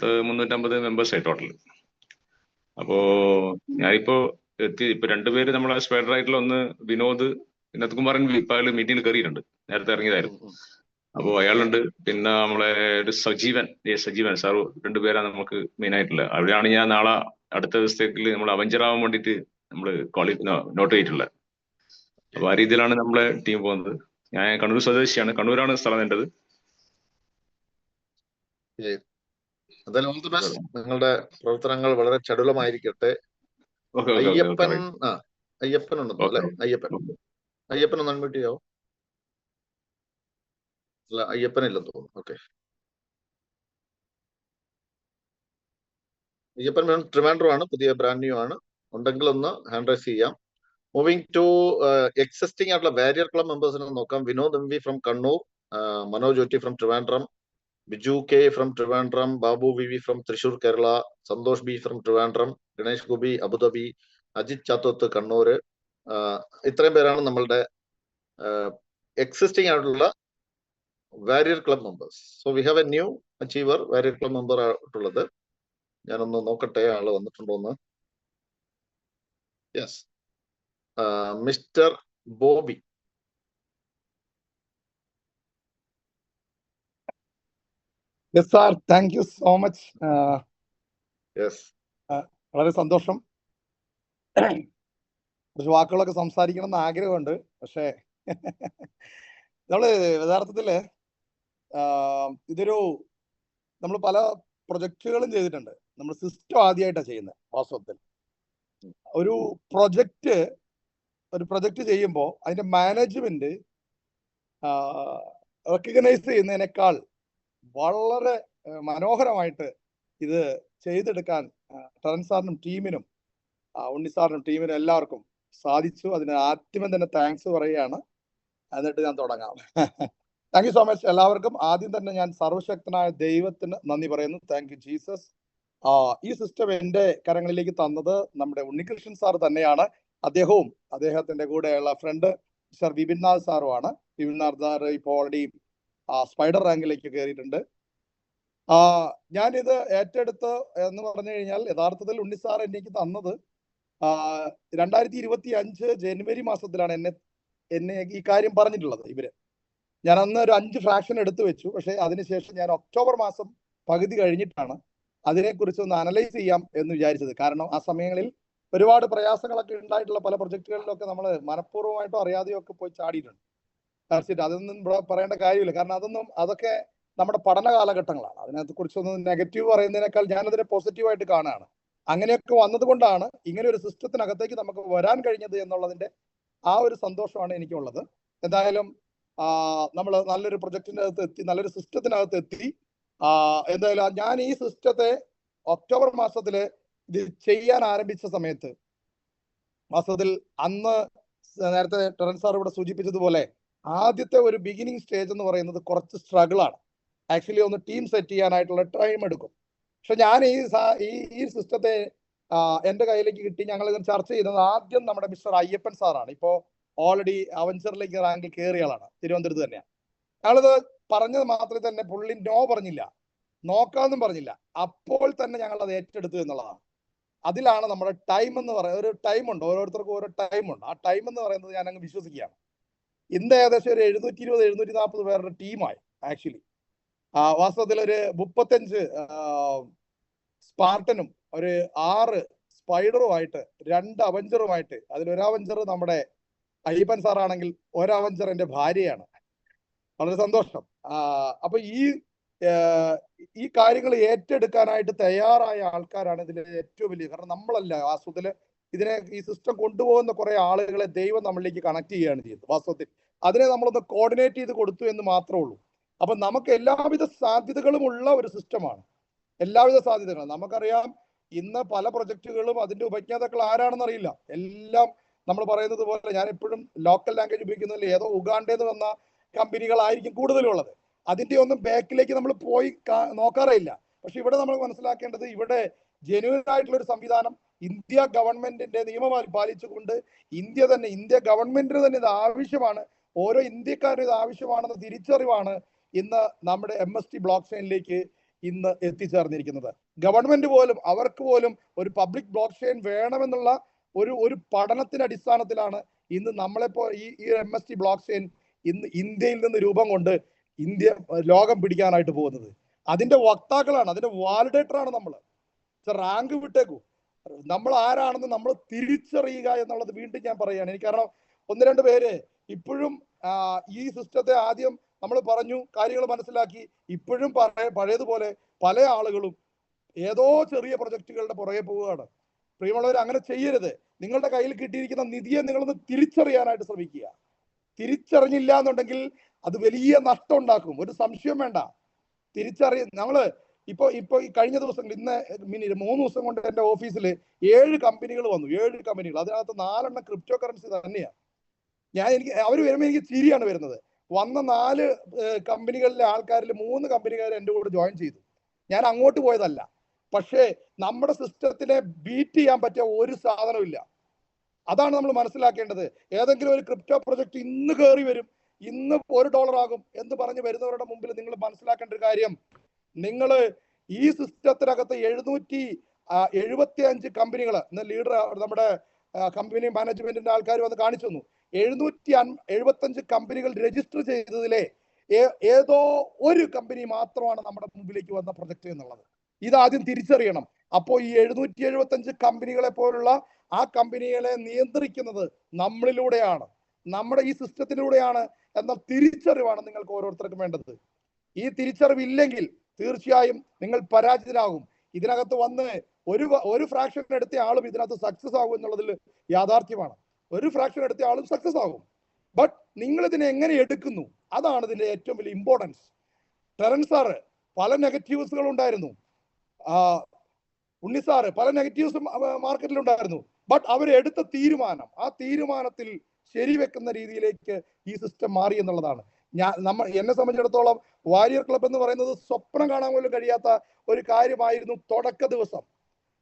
350 മെമ്പേഴ്സായി ടോട്ടൽ. അപ്പോ ഞാനിപ്പോ ഇപ്പൊ 2 പേര് നമ്മളെ സ്പൈഡർ ആയിട്ടുള്ള ഒന്ന് വിനോദ് കുമാരൻ ഇപ്പൊ അയാൾ മീറ്റിംഗിൽ കയറിയിട്ടുണ്ട്, നേരത്തെ ഇറങ്ങിയതായിരുന്നു. അപ്പോ അയാളുണ്ട്. പിന്നെ നമ്മളെ ഒരു സജീവൻ സാറ്, 2 പേരാണ് നമുക്ക് മെയിൻ ആയിട്ടുള്ളത്. അവിടെയാണ് ഞാൻ നാളെ അടുത്ത ദിവസത്തേക്ക് നമ്മൾ അവഞ്ചർ ആവാൻ വേണ്ടിയിട്ട് നമ്മൾ നോട്ട് ചെയ്തിട്ടുള്ളത്. അപ്പൊ ആ രീതിയിലാണ് നമ്മളെ ടീം പോകുന്നത്. ഞാൻ കണ്ണൂർ സ്വദേശിയാണ്, കണ്ണൂരാണ് സ്ഥലം വേണ്ടത്. എന്തായാലും ഓൾ ദി ബെസ്റ്റ്. നിങ്ങളുടെ പ്രവർത്തനങ്ങൾ വളരെ ചടുലമായിരിക്കട്ടെ. ഓക്കെ അയ്യപ്പൻ അയ്യപ്പൻ ഉണ്ടെന്നോ അല്ലെ? അയ്യപ്പൻ ഒന്ന് അൺമ്യൂട്ട് ചെയ്യാവോ? അല്ല, അയ്യപ്പനില്ലെന്ന് തോന്നുന്നു. ഓക്കെ, അയ്യപ്പൻ ട്രിവാൻഡ്രം ആണ്, പുതിയ ബ്രാൻഡ് ന്യൂ ആണ്. ഉണ്ടെങ്കിൽ ഒന്ന് ഹാൻഡ് റൈസ് ചെയ്യാം. മൂവിങ് ടു എക്സിസ്റ്റിംഗ് ആയിട്ടുള്ള വാരിയർ ക്ലബ് മെമ്പേഴ്സിനെ നോക്കാം. Vinod MV from Kannur, Manoj OT from Trivandrum, Biju K from Trivandrum, Babu VV from Thrissur Kerala, Santhosh B from Trivandrum, Ganesh Gopi Abu Dhabi, Ajith Chathoth Kannur. ഇത്രയും പേരാണ് നമ്മളുടെ എക്സിസ്റ്റിംഗ് ആയിട്ടുള്ള warrior club members. So we have a new achiever warrior club member ആയിട്ടുള്ളത്. ഞാനൊന്ന് നോക്കട്ടെ ആള് വന്നിട്ടുണ്ടോന്ന്. Yes, mister Bobby. Yes sir, thank you so much. Yes, വളരെ സന്തോഷം. കുറച്ച് വാക്കുകളൊക്കെ സംസാരിക്കണം എന്ന് ആഗ്രഹമുണ്ട്. പക്ഷേ നമ്മള് യഥാർത്ഥത്തില് ഇതൊരു നമ്മൾ പല പ്രൊജക്റ്റുകളും ചെയ്തിട്ടുണ്ട്. നമ്മൾ സിസ്റ്റം ആദ്യമായിട്ടാണ് ചെയ്യുന്നത്. വാസ്തവത്തിൽ ഒരു പ്രൊജക്റ്റ് ചെയ്യുമ്പോൾ അതിന്റെ മാനേജ്മെന്റ് റെക്കഗ്നൈസ് ചെയ്യുന്നതിനേക്കാൾ വളരെ മനോഹരമായിട്ട് ഇത് ചെയ്തെടുക്കാൻ ടറൻ സാറിനും ടീമിനും ഉണ്ണി സാറിനും ടീമിനും എല്ലാവർക്കും സാധിച്ചു. അതിന് ആദ്യമേ തന്നെ താങ്ക്സ് പറയുകയാണ്. എന്നിട്ട് ഞാൻ തുടങ്ങാം. താങ്ക് യു സോ മച്ച് എല്ലാവർക്കും. ആദ്യം തന്നെ ഞാൻ സർവശക്തനായ ദൈവത്തിന് നന്ദി പറയുന്നു. Thank you Jesus. ഈ സിസ്റ്റം എൻ്റെ കരങ്ങളിലേക്ക് തന്നത് നമ്മുടെ ഉണ്ണികൃഷ്ണൻ സാർ തന്നെയാണ്. അദ്ദേഹവും അദ്ദേഹത്തിന്റെ കൂടെയുള്ള front sir Vipinnath സാറുമാണ്. Vipinnath sir ഇപ്പോൾ ഓൾറെഡി സ്പൈഡർ റാങ്കിലേക്ക് കയറിയിട്ടുണ്ട്. ഞാനിത് ഏറ്റെടുത്ത് എന്ന് പറഞ്ഞു കഴിഞ്ഞാൽ യഥാർത്ഥത്തിൽ ഉണ്ണി സാർ എനിക്ക് തന്നത് 2025 ജനുവരി മാസത്തിലാണ് എന്നെ ഈ കാര്യം പറഞ്ഞിട്ടുള്ളത് ഇവര്. ഞാൻ അന്ന് ഒരു 5 ഫ്രാക്ഷൻ എടുത്തു വെച്ചു. പക്ഷെ അതിനുശേഷം ഞാൻ ഒക്ടോബർ മാസം പകുതി കഴിഞ്ഞിട്ടാണ് അതിനെക്കുറിച്ച് ഒന്ന് അനലൈസ് ചെയ്യാം എന്ന് വിചാരിച്ചത്. കാരണം ആ സമയങ്ങളിൽ ഒരുപാട് പ്രയാസങ്ങളൊക്കെ ഉണ്ടായിട്ടുള്ള പല പ്രൊജക്ടുകളിലൊക്കെ നമ്മൾ മനഃപൂർവ്വമായിട്ടോ അറിയാതെയോ ഒക്കെ പോയി ചാടിയിട്ടുണ്ട്. തീർച്ചയായിട്ടും അതൊന്നും പറയേണ്ട കാര്യമില്ല. കാരണം അതൊക്കെ നമ്മുടെ പഠന കാലഘട്ടങ്ങളാണ്. അതിനകത്തെ കുറിച്ചൊന്നും നെഗറ്റീവ് പറയുന്നതിനേക്കാൾ ഞാനതിനെ പോസിറ്റീവായിട്ട് കാണുകയാണ്. അങ്ങനെയൊക്കെ വന്നതുകൊണ്ടാണ് ഇങ്ങനെ ഒരു സിസ്റ്റത്തിനകത്തേക്ക് നമുക്ക് വരാൻ കഴിഞ്ഞത് എന്നുള്ളതിന്റെ ആ ഒരു സന്തോഷമാണ് എനിക്കുള്ളത്. എന്തായാലും നമ്മൾ നല്ലൊരു പ്രൊജക്ടിന്റെ അകത്ത് എത്തി, നല്ലൊരു സിസ്റ്റത്തിനകത്ത് എത്തി. എന്തായാലും ഞാൻ ഈ സിസ്റ്റത്തെ ഒക്ടോബർ മാസത്തില് ഇത് ചെയ്യാൻ ആരംഭിച്ച സമയത്ത് വാസ്തവത്തിൽ അന്ന് നേരത്തെ ടറൻ സാർ ഇവിടെ സൂചിപ്പിച്ചതുപോലെ ആദ്യത്തെ ഒരു ബിഗിനിങ് സ്റ്റേജ് എന്ന് പറയുന്നത് കുറച്ച് സ്ട്രഗിൾ ആണ്. ആക്ച്വലി ഒന്ന് ടീം സെറ്റ് ചെയ്യാനായിട്ടുള്ള ടൈം എടുക്കും. പക്ഷെ ഞാൻ ഈ സിസ്റ്റത്തെ എൻ്റെ കയ്യിലേക്ക് കിട്ടി. ഞങ്ങൾ ഇത് ചർച്ച ചെയ്യുന്നത് ആദ്യം നമ്മുടെ മിസ്റ്റർ അയ്യപ്പൻ സാറാണ്. ഇപ്പോൾ ഓൾറെഡി അവഞ്ചറിലേക്ക് റാങ്കിൽ കയറിയ ആളാണ്, തിരുവനന്തപുരത്ത് തന്നെയാണ്. ഞങ്ങളിത് പറഞ്ഞത് മാത്രമേ തന്നെ പുള്ളി നോ പറഞ്ഞില്ല, നോക്കാമെന്നും പറഞ്ഞില്ല. അപ്പോൾ തന്നെ ഞങ്ങൾ അത് ഏറ്റെടുത്തു എന്നുള്ളതാണ്. അതിലാണ് നമ്മുടെ ടൈം എന്ന് പറയുന്നത്. ഒരു ടൈമുണ്ട്, ഓരോരുത്തർക്കും ഓരോ ടൈമുണ്ട്. ആ ടൈം എന്ന് പറയുന്നത് ഞാൻ അങ്ങ് വിശ്വസിക്കുകയാണ്. ഇന്ന് ഏകദേശം ഒരു 720-740 പേരുടെ ടീമായി. ആക്ച്വലി വാസ്തവത്തിൽ ഒരു 35 സ്പാർട്ടനും ഒരു 6 സ്പൈഡറുമായിട്ട് 2 അവഞ്ചറുമായിട്ട്, അതിലൊരു അവഞ്ചർ നമ്മുടെ അയ്യപ്പൻ സാറാണെങ്കിൽ ഒരു അവഞ്ചർ എൻ്റെ ഭാര്യയാണ്. വളരെ സന്തോഷം. അപ്പൊ ഈ കാര്യങ്ങൾ ഏറ്റെടുക്കാനായിട്ട് തയ്യാറായ ആൾക്കാരാണ് ഇതിലെ ഏറ്റവും വലിയ. കാരണം നമ്മളല്ല വാസ്തവത്തില് ഈ സിസ്റ്റം കൊണ്ടുപോകുന്ന കുറെ ആളുകളെ ദൈവം നമ്മളിലേക്ക് കണക്ട് ചെയ്യുകയാണ് ചെയ്യുന്നത്. വാസ്തവത്തിൽ അതിനെ നമ്മളൊന്ന് കോർഡിനേറ്റ് ചെയ്ത് കൊടുത്തു എന്ന് മാത്രമേ ഉള്ളൂ. അപ്പൊ നമുക്ക് എല്ലാവിധ സാധ്യതകളും ഉള്ള ഒരു സിസ്റ്റമാണ്. എല്ലാവിധ സാധ്യതകളും നമുക്കറിയാം. ഇന്ന് പല പ്രൊജക്ടുകളും അതിന്റെ ഉപജ്ഞാതാക്കൾ ആരാണെന്ന് അറിയില്ല. എല്ലാം നമ്മൾ പറയുന്നത് പോലെ ഞാൻ എപ്പോഴും ലോക്കൽ ലാംഗ്വേജ് ഉപയോഗിക്കുന്നില്ല, ഏതോ ഉഗാണ്ടയിൽ നിന്ന് വന്ന കമ്പനികളായിരിക്കും കൂടുതലും ഉള്ളത്. അതിന്റെ ഒന്നും ബാക്കിലേക്ക് നമ്മൾ പോയി നോക്കാറില്ല. പക്ഷെ ഇവിടെ നമ്മൾ മനസ്സിലാക്കേണ്ടത്, ഇവിടെ ജെന്യൂൻ ആയിട്ടുള്ള ഒരു സംവിധാനം ഇന്ത്യ ഗവൺമെന്റിന്റെ നിയമം പാലിച്ചുകൊണ്ട് ഇന്ത്യ ഗവൺമെന്റിന് തന്നെ ഇത് ആവശ്യമാണ്, ഓരോ ഇന്ത്യക്കാരും ഇത് ആവശ്യമാണെന്ന തിരിച്ചറിവാണ് ഇന്ന് നമ്മുടെ MST ബ്ലോക്ക് ചെയിനിലേക്ക് ഇന്ന് എത്തിച്ചേർന്നിരിക്കുന്നത്. ഗവൺമെന്റ് പോലും അവർക്ക് പോലും ഒരു പബ്ലിക് ബ്ലോക്ക് ചെയിൻ വേണമെന്നുള്ള ഒരു പഠനത്തിന്റെ അടിസ്ഥാനത്തിലാണ് ഇന്ന് നമ്മളിപ്പോ ഈ MST ബ്ലോക്ക് ചെയിൻ ഇന്ന് ഇന്ത്യയിൽ നിന്ന് രൂപം കൊണ്ട് ഇന്ത്യ ലോകം പിടിക്കാനായിട്ട് പോകുന്നത്. അതിന്റെ വക്താക്കളാണ്, അതിന്റെ വാലിഡേറ്ററാണ് നമ്മൾ. റാങ്ക് വിട്ടേക്കൂ, നമ്മൾ ആരാണെന്ന് നമ്മൾ തിരിച്ചറിയുക എന്നുള്ളത് വീണ്ടും ഞാൻ പറയുകയാണ്. എനിക്ക് കാരണം 1-2 പേര് ഇപ്പോഴും ഈ സിസ്റ്റത്തെ ആദ്യം നമ്മൾ പറഞ്ഞു, കാര്യങ്ങൾ മനസ്സിലാക്കി, ഇപ്പോഴും പഴയതുപോലെ പല ആളുകളും ഏതോ ചെറിയ പ്രൊജക്ടുകളുടെ പുറകെ പോവുകയാണ്. പ്രിയമുള്ളവർ, അങ്ങനെ ചെയ്യരുത്. നിങ്ങളുടെ കയ്യിൽ കിട്ടിയിരിക്കുന്ന നിധിയെ നിങ്ങളൊന്ന് തിരിച്ചറിയാനായിട്ട് ശ്രമിക്കുക. തിരിച്ചറിഞ്ഞില്ല എന്നുണ്ടെങ്കിൽ അത് വലിയ നഷ്ടം ഉണ്ടാക്കും, ഒരു സംശയം വേണ്ട. നമ്മള് ഇപ്പൊ ഈ കഴിഞ്ഞ ദിവസങ്ങൾ, ഇന്ന് 3 ദിവസം കൊണ്ട് എന്റെ ഓഫീസിൽ 7 കമ്പനികൾ വന്നു. 7 കമ്പനികൾ, അതിനകത്ത് 4 ക്രിപ്റ്റോ കറൻസി തന്നെയാണ്. അവർ വരുമ്പോൾ എനിക്ക് ചിരിയാണ് വരുന്നത്. വന്ന 4 കമ്പനികളിലെ ആൾക്കാരിൽ 3 കമ്പനിക്കാർ എൻ്റെ കൂടെ ജോയിൻ ചെയ്തു. ഞാൻ അങ്ങോട്ട് പോയതല്ല. പക്ഷേ നമ്മുടെ സിസ്റ്റത്തിനെ ബീറ്റ് ചെയ്യാൻ പറ്റിയ ഒരു സാധനവും ഇല്ല. അതാണ് നമ്മൾ മനസ്സിലാക്കേണ്ടത്. ഏതെങ്കിലും ഒരു ക്രിപ്റ്റോ പ്രൊജക്ട് ഇന്ന് കയറി വരും, ഇന്ന് $1 ആകും എന്ന് പറഞ്ഞ് വരുന്നവരുടെ മുമ്പിൽ നിങ്ങൾ മനസ്സിലാക്കേണ്ട ഒരു കാര്യം, നിങ്ങൾ ഈ സിസ്റ്റത്തിനകത്ത് 775 കമ്പനികൾ, ഇന്ന് ലീഡർ നമ്മുടെ കമ്പനി മാനേജ്മെന്റിന്റെ ആൾക്കാർ വന്ന് കാണിച്ചു തന്നു. 775 കമ്പനികൾ രജിസ്റ്റർ ചെയ്തതിലെ ഏതോ ഒരു കമ്പനി മാത്രമാണ് നമ്മുടെ മുമ്പിലേക്ക് വന്ന പ്രൊജക്ട് എന്നുള്ളത്. ഇതാദ്യം തിരിച്ചറിയണം. അപ്പോൾ ഈ 775 കമ്പനികളെ പോലുള്ള ആ കമ്പനികളെ നിയന്ത്രിക്കുന്നത് നമ്മളിലൂടെയാണ്, നമ്മുടെ ഈ സിസ്റ്റത്തിലൂടെയാണ് എന്ന തിരിച്ചറിവാണ് നിങ്ങൾക്ക് ഓരോരുത്തർക്കും വേണ്ടത്. ഈ തിരിച്ചറിവില്ലെങ്കിൽ തീർച്ചയായും നിങ്ങൾ പരാജിതരാകും. ഇതിനകത്ത് വന്ന് ഒരു ഫ്രാക്ഷൻ എടുത്ത ആളും ഇതിനകത്ത് സക്സസ് ആകും എന്നുള്ളതിൽ യാഥാർത്ഥ്യമാണ്. ഒരു ഫ്രാക്ഷൻ എടുത്ത ആളും സക്സസ് ആകും. ബട്ട് നിങ്ങൾ ഇതിനെ എങ്ങനെ എടുക്കുന്നു, അതാണ് ഇതിന്റെ ഏറ്റവും വലിയ ഇമ്പോർട്ടൻസ്. ടെറൻസ് സാറ് പല നെഗറ്റീവ്സുകൾ ഉണ്ടായിരുന്നു, ഉണ്ണി സാറ് പല നെഗറ്റീവ്സും മാർക്കറ്റിൽ ഉണ്ടായിരുന്നു. ബട്ട് അവരെടുത്ത തീരുമാനം, ആ തീരുമാനത്തിൽ ശരിവെക്കുന്ന രീതിയിലേക്ക് ഈ സിസ്റ്റം മാറി എന്നുള്ളതാണ്. എന്നെ സംബന്ധിച്ചിടത്തോളം വാരിയർ ക്ലബ് എന്ന് പറയുന്നത് സ്വപ്നം കാണാൻ പോലും കഴിയാത്ത ഒരു കാര്യമായിരുന്നു തുടക്ക ദിവസം.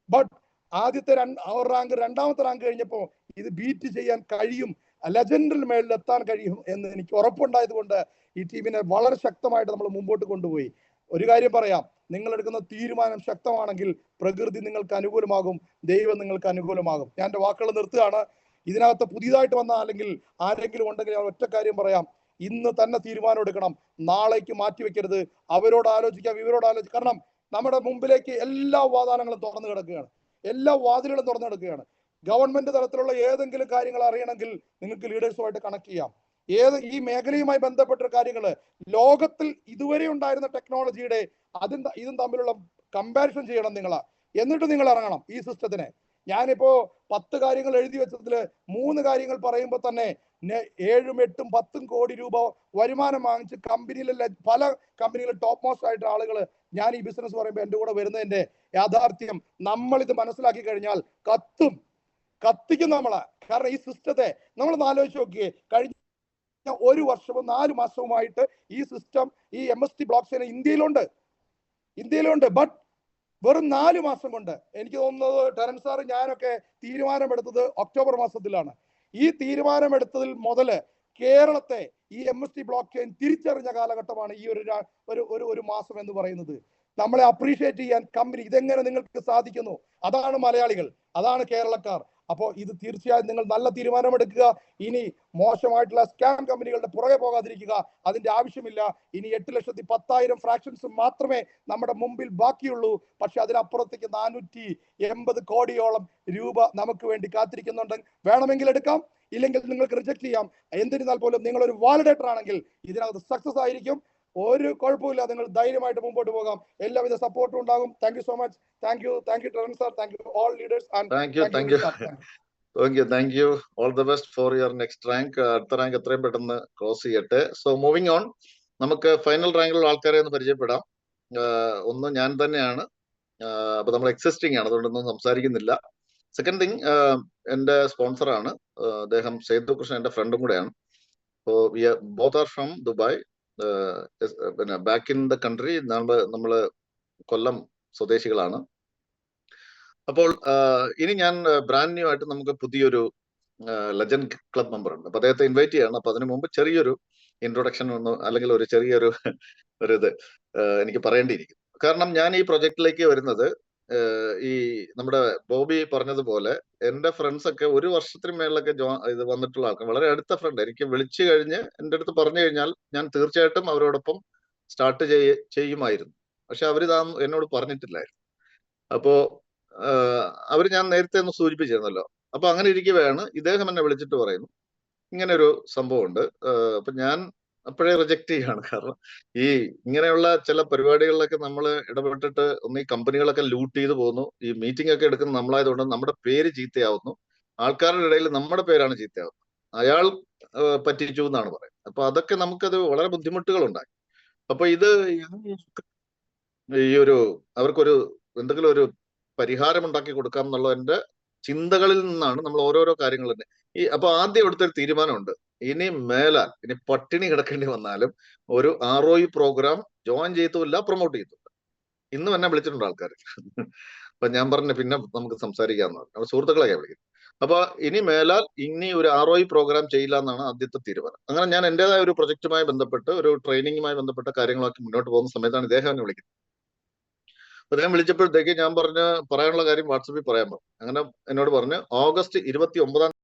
ബട്ട് ആദ്യത്തെ റാങ്ക്, 2ാമത്തെ റാങ്ക് കഴിഞ്ഞപ്പോൾ ഇത് ബീറ്റ് ചെയ്യാൻ കഴിയും, ലെജൻഡിൽ മേളിൽ എത്താൻ കഴിയും എന്ന് എനിക്ക് ഉറപ്പുണ്ടായത് കൊണ്ട് ഈ ടീമിനെ വളരെ ശക്തമായിട്ട് നമ്മൾ മുമ്പോട്ട് കൊണ്ടുപോയി. ഒരു കാര്യം പറയാം, നിങ്ങൾ എടുക്കുന്ന തീരുമാനം ശക്തമാണെങ്കിൽ പ്രകൃതി നിങ്ങൾക്ക് അനുകൂലമാകും, ദൈവം നിങ്ങൾക്ക് അനുകൂലമാകും. ഞാൻ എൻ്റെ വാക്കുകൾ നിർത്തുകയാണ്. ഇതിനകത്ത് പുതിയതായിട്ട് വന്ന അല്ലെങ്കിൽ ആരെങ്കിലും ഉണ്ടെങ്കിൽ ഞാൻ ഒറ്റ കാര്യം പറയാം, ഇന്ന് തന്നെ തീരുമാനം എടുക്കണം, നാളേക്ക് മാറ്റിവെക്കരുത്. അവരോട് ആലോചിക്കാം, ഇവരോട് ആലോചിക്കാം. കാരണം നമ്മുടെ മുമ്പിലേക്ക് എല്ലാ വാതാനങ്ങളും തുറന്നു കിടക്കുകയാണ്, എല്ലാ വാതിലുകളും തുറന്നു കിടക്കുകയാണ്. ഗവൺമെന്റ് തലത്തിലുള്ള ഏതെങ്കിലും കാര്യങ്ങൾ അറിയണമെങ്കിൽ നിങ്ങൾക്ക് ലീഡേഴ്സുമായിട്ട് കണക്ട് ചെയ്യാം. ഈ മേഖലയുമായി ബന്ധപ്പെട്ട കാര്യങ്ങൾ, ലോകത്തിൽ ഇതുവരെ ഉണ്ടായിരുന്ന ടെക്നോളജിയുടെ ഇതും തമ്മിലുള്ള കമ്പാരിസൺ ചെയ്യണം നിങ്ങളാ, എന്നിട്ട് നിങ്ങൾ ഇറങ്ങണം ഈ സിസ്റ്റത്തിനെ. ഞാനിപ്പോ 10 കാര്യങ്ങൾ എഴുതി വെച്ചതിൽ 3 കാര്യങ്ങൾ പറയുമ്പോൾ തന്നെ 7, 8, 10 കോടി രൂപ വരുമാനം വാങ്ങിച്ച് കമ്പനിയിലെ പല കമ്പനികളിൽ ടോപ്പ് മോസ്റ്റ് ആയിട്ട് ആളുകൾ ഞാൻ ഈ ബിസിനസ് പറയുമ്പോൾ എൻ്റെ കൂടെ വരുന്നതിന്റെ യാഥാർത്ഥ്യം നമ്മൾ ഇത് മനസ്സിലാക്കി കഴിഞ്ഞാൽ കത്തിക്കും നമ്മളെ. കാരണം ഈ സിസ്റ്റത്തെ നമ്മളൊന്ന് ആലോചിച്ച് നോക്കിയേ, കഴിഞ്ഞ 1 വർഷവും 4 മാസവുമായിട്ട് ഈ സിസ്റ്റം, ഈ MST ബ്ലോക്ക് ചെയിൻ ഇന്ത്യയിലുണ്ട്. ബട്ട് വെറും 4 മാസം കൊണ്ട്, എനിക്ക് തോന്നുന്നത് ടെറൻസ് സാറ് ഞാനൊക്കെ തീരുമാനമെടുത്തത് ഒക്ടോബർ മാസത്തിലാണ്. ഈ തീരുമാനമെടുത്തതിൽ മുതൽ കേരളത്തെ ഈ MST ബ്ലോക്ക് ചെയിൻ തിരിച്ചറിഞ്ഞ കാലഘട്ടമാണ് ഈ ഒരു മാസം എന്ന് പറയുന്നത്. നമ്മളെ അപ്രീഷിയേറ്റ് ചെയ്യാൻ കമ്പനി, ഇതെങ്ങനെ നിങ്ങൾക്ക് സാധിക്കുന്നു, അതാണ് മലയാളികൾ, അതാണ് കേരളക്കാർ. അപ്പോൾ ഇത് തീർച്ചയായും നിങ്ങൾ നല്ല തീരുമാനമെടുക്കുക. ഇനി മോശമായിട്ടുള്ള സ്കാം കമ്പനികളുടെ പുറകെ പോകാതിരിക്കുക, അതിന്റെ ആവശ്യമില്ല. ഇനി 8,10,000 ഫ്രാക്ഷൻസ് മാത്രമേ നമ്മുടെ മുമ്പിൽ ബാക്കിയുള്ളൂ. പക്ഷെ അതിനപ്പുറത്തേക്ക് 480 കോടിയോളം രൂപ നമുക്ക് വേണ്ടി കാത്തിരിക്കുന്നുണ്ട്. വേണമെങ്കിൽ എടുക്കാം, ഇല്ലെങ്കിൽ നിങ്ങൾക്ക് റിജക്ട് ചെയ്യാം. എന്നിരുന്നാൽ പോലും നിങ്ങൾ ഒരു വാലിഡേറ്റർ ആണെങ്കിൽ ഇതിനകത്ത് സക്സസ് ആയിരിക്കും. ഒരു കുഴപ്പമില്ല, നിങ്ങൾ ധൈര്യമായിട്ട് മുമ്പോട്ട് പോകാം. എല്ലാവിധ സപ്പോർട്ടും ഉണ്ടാകും. Thank you so much. Thank you Terence sir. Thank you all leaders. Thank you. All the best for your next rank. അടുത്ത റാങ്ക് എത്രയും പെട്ടെന്ന് ക്രോസ് ചെയ്യട്ടെ. സോ മൂവിങ് ഓൺ, നമുക്ക് ഫൈനൽ റാങ്കിലുള്ള ആൾക്കാരെ ഒന്ന് പരിചയപ്പെടാം. ഒന്ന് ഞാൻ തന്നെയാണ്, അപ്പൊ നമ്മൾ എക്സിസ്റ്റിംഗ് ആണ്, അതുകൊണ്ടൊന്നും സംസാരിക്കുന്നില്ല. സെക്കൻഡ് തിങ്, എന്റെ സ്പോൺസറാണ് അദ്ദേഹം, സേതു കൃഷ്ണൻ, എന്റെ ഫ്രണ്ടും കൂടെയാണ്. Both are from Dubai. പിന്നെ ബാക്ക് ഇൻ ദ കൺട്രി നമ്മള് കൊല്ലം സ്വദേശികളാണ്. അപ്പോൾ ഇനി ഞാൻ ബ്രാൻഡ് ന്യൂ ആയിട്ട് നമുക്ക് പുതിയൊരു ലെജൻഡ് ക്ലബ് മെമ്പർ ഉണ്ട്. അപ്പൊ അദ്ദേഹത്തെ ഇൻവൈറ്റ് ചെയ്യണം. അപ്പൊ അതിനു മുമ്പ് ചെറിയൊരു ഇൻട്രൊഡക്ഷൻ ഒന്ന്, അല്ലെങ്കിൽ ഒരു ചെറിയൊരു ഇത് എനിക്ക് പറയേണ്ടിയിരിക്കും. കാരണം ഞാൻ ഈ പ്രൊജക്റ്റിലേക്ക് വരുന്നത്, ഈ നമ്മുടെ ബോബി പറഞ്ഞതുപോലെ എന്റെ ഫ്രണ്ട്സ് ഒക്കെ 1 വർഷത്തിന് മേളിലൊക്കെ ഇത് വന്നിട്ടുള്ള ആൾക്കാർ, വളരെ അടുത്ത ഫ്രണ്ട്, എനിക്ക് വിളിച്ചു കഴിഞ്ഞ് എൻ്റെ അടുത്ത് പറഞ്ഞു കഴിഞ്ഞാൽ ഞാൻ തീർച്ചയായിട്ടും അവരോടൊപ്പം സ്റ്റാർട്ട് ചെയ്യുമായിരുന്നു. പക്ഷെ അവരിതാ എന്നോട് പറഞ്ഞിട്ടില്ലായിരുന്നു. അപ്പോ അവർ ഞാൻ നേരത്തെ ഒന്ന് സൂചിപ്പിച്ചിരുന്നല്ലോ. അപ്പൊ അങ്ങനെ ഇരിക്കവെയാണ് ഇദ്ദേഹം എന്നെ വിളിച്ചിട്ട് പറയുന്നു ഇങ്ങനെ ഒരു സംഭവമുണ്ട്. അപ്പൊ ഞാൻ അപ്പോഴേ റിജക്ട് ചെയ്യാണ്. കാരണം ഈ ഇങ്ങനെയുള്ള ചില പരിപാടികളിലൊക്കെ നമ്മൾ ഇടപെട്ടിട്ട് ഒന്ന് ഈ കമ്പനികളൊക്കെ ലൂട്ട് ചെയ്ത് പോകുന്നു. ഈ മീറ്റിംഗ് ഒക്കെ എടുക്കുന്ന നമ്മളായതുകൊണ്ട് നമ്മുടെ പേര് ചീത്തയാവുന്നു. ആൾക്കാരുടെ ഇടയിൽ നമ്മുടെ പേരാണ് ചീത്തയാവുന്നത്. അയാൾ പറ്റിച്ചു എന്നാണ് പറയുന്നത്. അപ്പൊ അതൊക്കെ നമുക്കത് വളരെ ബുദ്ധിമുട്ടുകൾ ഉണ്ടായി. അപ്പൊ ഇത് ഈ ഒരു അവർക്കൊരു എന്തെങ്കിലും ഒരു പരിഹാരം ഉണ്ടാക്കി കൊടുക്കാം എന്നുള്ള എന്റെ ചിന്തകളിൽ നിന്നാണ് നമ്മൾ ഓരോരോ കാര്യങ്ങൾ തന്നെ അപ്പൊ ആദ്യം എടുത്തൊരു തീരുമാനമുണ്ട്. ഇനി മേലാൽ ഇനി പട്ടിണി കിടക്കേണ്ടി വന്നാലും ഒരു ROE പ്രോഗ്രാം ജോയിൻ ചെയ്തില്ല, പ്രൊമോട്ട് ചെയ്തില്ല. ഇന്നും എന്നെ വിളിച്ചിട്ടുണ്ട് ആൾക്കാർ. അപ്പൊ ഞാൻ പറഞ്ഞു പിന്നെ നമുക്ക് സംസാരിക്കാന്ന് പറഞ്ഞു. അപ്പൊ സുഹൃത്തുക്കളെ വിളിക്കും. അപ്പൊ ഇനി മേലാൽ ഇനി ഒരു ROE പ്രോഗ്രാം ചെയ്യില്ല എന്നാണ് ആദ്യത്തെ തീരുമാനം. അങ്ങനെ ഞാൻ എന്റേതായ ഒരു പ്രൊജക്റ്റുമായി ബന്ധപ്പെട്ട് ഒരു ട്രെയിനിങ്ങുമായി ബന്ധപ്പെട്ട കാര്യങ്ങളൊക്കെ മുന്നോട്ട് പോകുന്ന സമയത്താണ് ഇദ്ദേഹം എന്നെ വിളിക്കുന്നത്. അദ്ദേഹം വിളിച്ചപ്പോഴത്തേക്ക് ഞാൻ പറയാനുള്ള കാര്യം വാട്സപ്പിൽ പറയാൻ പറഞ്ഞു. അങ്ങനെ എന്നോട് പറഞ്ഞ് ഓഗസ്റ്റ് 29